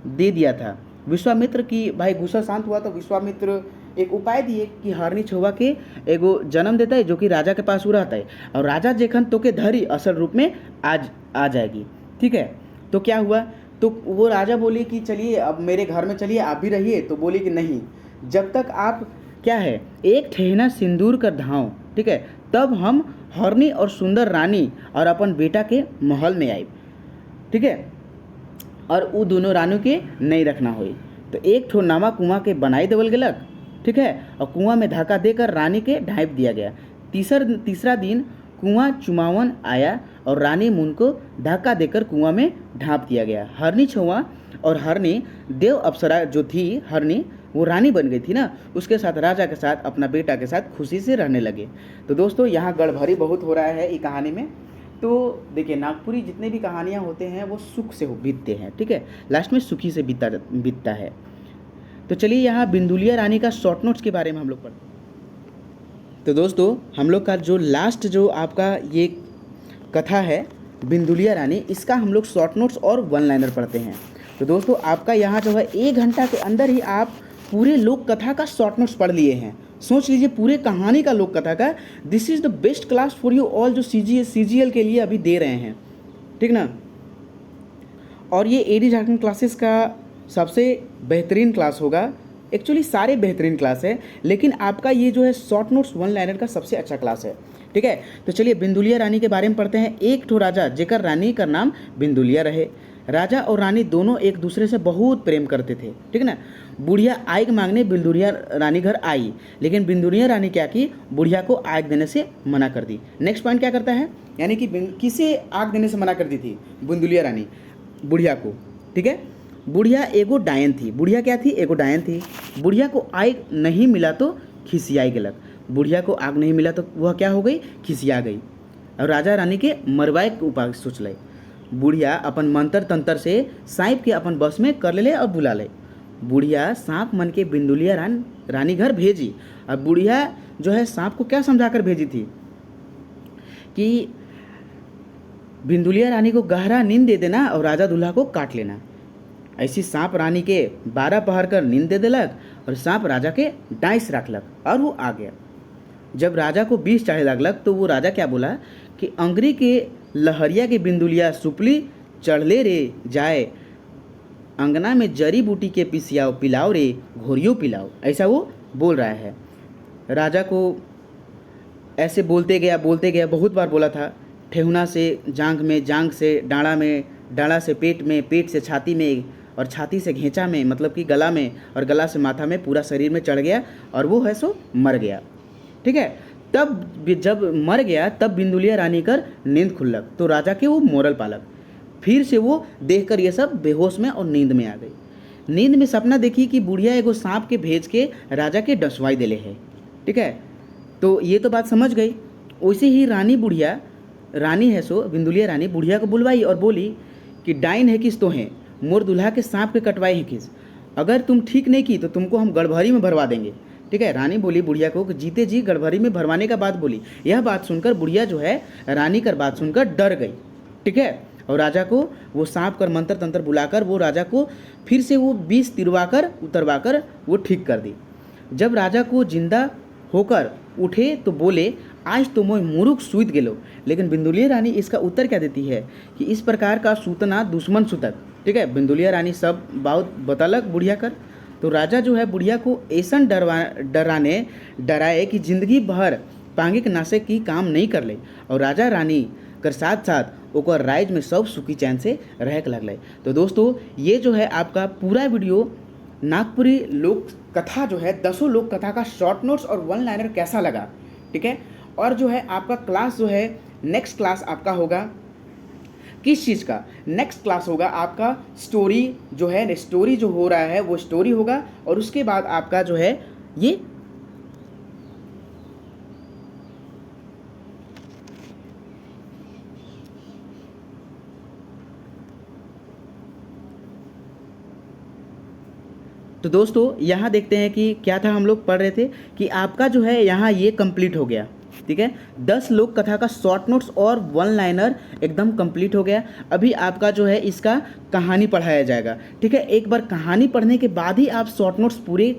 दे दिया था विश्वामित्र की। भाई गुस्सा शांत हुआ तो विश्वामित्र एक उपाय दिए कि हरनी छुआ के एगो जन्म देता है जो कि राजा के पास वो रहता है, और राजा जेखन तो के धरी असल रूप में आज आ जाएगी। ठीक है, तो क्या हुआ? तो वो राजा बोले कि चलिए अब मेरे घर में चलिए, आप भी रहिए। तो बोले कि नहीं, जब तक आप क्या है एक ठेहना सिंदूर कर धाओ, ठीक है, तब हम हरनी और सुंदर रानी और अपन बेटा के महल में आए। ठीक है, और वो दोनों रानी के नहीं रखना हुई। तो एक ठो नावा कुआं के बनाई देवल गलक। ठीक है, और कुआं में धक्का देकर रानी के ढाँप दिया गया। तीसरा दिन कुआं चुमावन आया और रानी मुन को धक्का देकर कुआं में ढाँप दिया गया। हरनी छुआ और हरनी देव अप्सरा जो थी हरनी, वो रानी बन गई थी ना, उसके साथ राजा के साथ अपना बेटा के साथ खुशी से रहने लगे। तो दोस्तों यहाँ गड़बड़ी बहुत हो रहा है ये कहानी में। तो देखिए नागपुरी जितने भी कहानियाँ होते हैं वो सुख से बीतते हैं। ठीक है, लास्ट में सुखी से बीतता है। तो चलिए यहाँ बिंदुलिया रानी का शॉर्ट नोट्स के बारे में हम लोग पढ़ते हैं। तो दोस्तों हम लोग का जो लास्ट जो आपका ये कथा है बिंदुलिया रानी, इसका हम लोग शॉर्ट नोट्स और वन लाइनर पढ़ते हैं। तो दोस्तों आपका यहाँ जो है 1 घंटा के अंदर ही आप पूरे लोक कथा का शॉर्ट नोट्स पढ़ लिए हैं। सोच लीजिए पूरे कहानी का लोक कथा का। This is the best class for you all जो CGL के लिए अभी दे रहे हैं। ठीक ना, और ये AD झारखंड क्लासेस का सबसे बेहतरीन क्लास होगा। एक्चुअली सारे बेहतरीन क्लास है, लेकिन आपका ये जो है शॉर्ट नोट्स वन लाइनर का सबसे अच्छा क्लास है। ठीक है, तो चलिए बिंदुलिया रानी के बारे में पढ़ते हैं। एक ठो राजा जेकर रानी का नाम बिंदुलिया रहे। राजा और रानी दोनों एक दूसरे से बहुत प्रेम करते थे। ठीक ना, बुढ़िया आग मांगने बिंदुलिया रानी घर आई, लेकिन बिंदुलिया रानी क्या की, बुढ़िया को आग देने से मना कर दी। नेक्स्ट पॉइंट क्या करता है, यानी कि किसे आग देने से मना कर दी थी बिंदुलिया रानी? बुढ़िया को। ठीक है, बुढ़िया एगो डायन थी। बुढ़िया क्या थी? एगो डायन थी। बुढ़िया को आग नहीं मिला तो खिसियाई गलक। बुढ़िया को आग नहीं मिला तो वह क्या हो गई? खिसिया गई, और राजा रानी के मरवाए के उपाय सोच ले। बुढ़िया अपन मंत्र तंत्र से सांप के अपन बस में कर ले और बुला ले। बुढ़िया सांप मन के बिंदुलिया रानी घर भेजी। और बुढ़िया जो है सांप को क्या समझाकर भेजी थी कि बिंदुलिया रानी को गहरा नींद दे देना और राजा दूल्हा को काट लेना। ऐसी सांप रानी के 12 पहर कर नींद दे दिलक, और सांप राजा के डांस रखलक और वो आ गया। जब राजा को 20 चढ़े लगलक तो वो राजा क्या बोला कि अंगरी के लहरिया के बिंदुलिया सुपली चढ़ले रे जाए, अंगना में जड़ी बूटी के पिसियाओ पिलाओ रे घोरियो पिलाओ। ऐसा वो बोल रहा है। राजा को ऐसे बोलते गया बहुत बार बोला था। ठेहुना से जांघ में, जांघ से डाँड़ा में, डाँड़ा से पेट में, पेट से छाती में, और छाती से घेंचा में, मतलब कि गला में, और गला से माथा में, पूरा शरीर में चढ़ गया और वो है सो मर गया। ठीक है, तब जब मर गया तब बिंदुलिया रानी कर नींद खुलक तो राजा के वो मोरल पालक। फिर से वो देखकर ये सब बेहोश में और नींद में आ गई। नींद में सपना देखी कि बुढ़िया एगो सांप के भेज के राजा के डसवाई देले है। ठीक है, तो ये तो बात समझ गई। वैसे ही रानी है सो बिंदुलिया रानी बुढ़िया को बुलवाई और बोली कि डाइन है किस तो हैं, मोर दुल्हा के सांप के कटवाए हैं किस, अगर तुम ठीक नहीं की तो तुमको हम गड़भरी में भरवा देंगे। ठीक है, रानी बोली बुढ़िया को कि जीते जी गड़भरी में भरवाने का बात बोली। यह बात सुनकर बुढ़िया जो है रानी कर बात सुनकर डर गई। ठीक है, और राजा को वो सांप कर मंत्र तंत्र बुलाकर वो राजा को फिर से वो 20 उतरवाकर वो ठीक कर दी। जब राजा को जिंदा होकर उठे तो बोले आज तो मोय मुरुख सूत गेलो। लेकिन बिंदुलिया रानी इसका उत्तर क्या देती है कि इस प्रकार का सूतना दुश्मन सूतक। ठीक है, बिंदुलिया रानी सब बात बतलक बुढ़िया कर। तो राजा जो है बुढ़िया को ऐसा डराए कि जिंदगी भर पांगे के नासे की काम नहीं कर ले, और राजा रानी कर साथ साथ ओकर राज में सब सुखी चैन से रह लगल। तो दोस्तों ये जो है आपका पूरा वीडियो नागपुरी लोक कथा जो है 10 लोक कथा का शॉर्ट नोट्स और वन लाइनर कैसा लगा। ठीक है, और जो है आपका क्लास जो है नेक्स्ट क्लास आपका होगा किस चीज़ का? नेक्स्ट क्लास होगा आपका स्टोरी जो है, स्टोरी जो हो रहा है वो स्टोरी होगा, और उसके बाद आपका जो है ये तो दोस्तों यहाँ देखते हैं कि क्या था, हम लोग पढ़ रहे थे कि आपका जो है यहाँ ये कंप्लीट हो गया। ठीक है, 10 लोक कथा का शॉर्ट नोट्स और वन लाइनर एकदम कंप्लीट हो गया। अभी आपका जो है इसका कहानी पढ़ाया जाएगा। ठीक है, एक बार कहानी पढ़ने के बाद ही आप शॉर्ट नोट्स, पूरे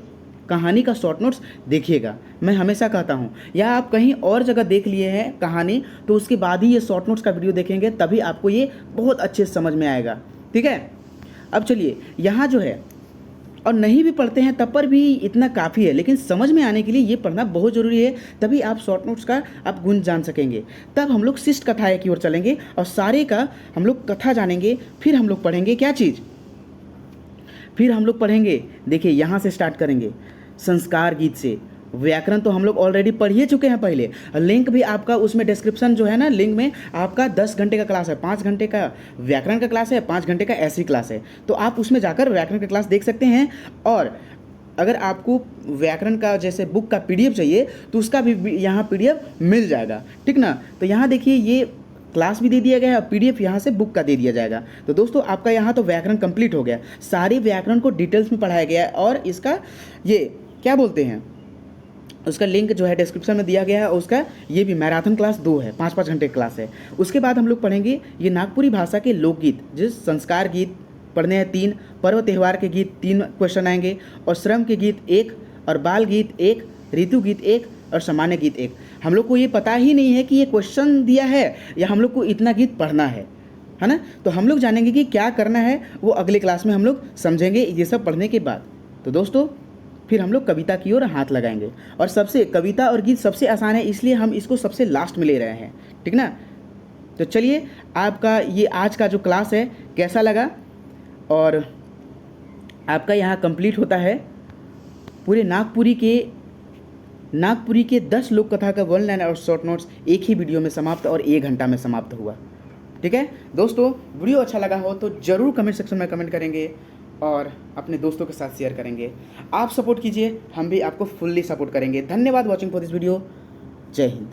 कहानी का शॉर्ट नोट्स देखिएगा। मैं हमेशा कहता हूँ, या आप कहीं और जगह देख लिए हैं कहानी तो उसके बाद ही ये शॉर्ट नोट्स का वीडियो देखेंगे, तभी आपको ये बहुत अच्छे से समझ में आएगा। ठीक है, अब चलिए यहाँ जो है, और नहीं भी पढ़ते हैं तब पर भी इतना काफ़ी है, लेकिन समझ में आने के लिए ये पढ़ना बहुत ज़रूरी है, तभी आप शॉर्ट नोट्स का आप गुण जान सकेंगे। तब हम लोग शिष्ट कथाएँ की ओर चलेंगे और सारे का हम लोग कथा जानेंगे। फिर हम लोग पढ़ेंगे क्या चीज़, फिर हम लोग पढ़ेंगे, देखिए यहाँ से स्टार्ट करेंगे संस्कार गीत से। व्याकरण तो हम लोग ऑलरेडी पढ़ ही चुके हैं पहले, लिंक भी आपका उसमें डिस्क्रिप्शन जो है ना, लिंक में आपका 10 घंटे का क्लास है, 5 घंटे का व्याकरण का क्लास है, 5 घंटे का ऐसी क्लास है, तो आप उसमें जाकर व्याकरण का क्लास देख सकते हैं। और अगर आपको व्याकरण का जैसे बुक का PDF चाहिए तो उसका भी यहाँ PDF मिल जाएगा। ठीक ना, तो यहाँ देखिए ये क्लास भी दे दिया गया है और PDF यहाँ से बुक का दे दिया जाएगा। तो दोस्तों आपका यहाँ तो व्याकरण कंप्लीट हो गया, सारे व्याकरण को डिटेल्स में पढ़ाया गया है, और इसका ये क्या बोलते हैं, उसका लिंक जो है डिस्क्रिप्शन में दिया गया है। उसका ये भी मैराथन क्लास 2 है, 5-5 घंटे की क्लास है। उसके बाद हम लोग पढ़ेंगे ये नागपुरी भाषा के लोकगीत, जिस संस्कार गीत पढ़ने हैं 3, पर्व त्यौहार के गीत 3 क्वेश्चन आएंगे, और श्रम के गीत 1, और बाल गीत 1, ऋतु गीत 1, और सामान्य गीत 1। हम लोग को ये पता ही नहीं है कि ये क्वेश्चन दिया है या हम लोग को इतना गीत पढ़ना है ना। तो हम लोग जानेंगे कि क्या करना है, वो अगले क्लास में हम लोग समझेंगे ये सब पढ़ने के बाद। तो दोस्तों फिर हम लोग कविता की ओर हाथ लगाएंगे, और सबसे कविता और गीत सबसे आसान है, इसलिए हम इसको सबसे लास्ट में ले रहे हैं। ठीक ना, तो चलिए आपका ये आज का जो क्लास है कैसा लगा, और आपका यहाँ कंप्लीट होता है पूरे नागपुरी के 10 लोक कथा का वन लाइन और शॉर्ट नोट्स एक ही वीडियो में समाप्त, और 1 घंटा में समाप्त हुआ। ठीक है दोस्तों, वीडियो अच्छा लगा हो तो ज़रूर कमेंट सेक्शन में कमेंट करेंगे और अपने दोस्तों के साथ शेयर करेंगे। आप सपोर्ट कीजिए, हम भी आपको फुल्ली सपोर्ट करेंगे। धन्यवाद वॉचिंग फॉर दिस वीडियो। जय हिंद।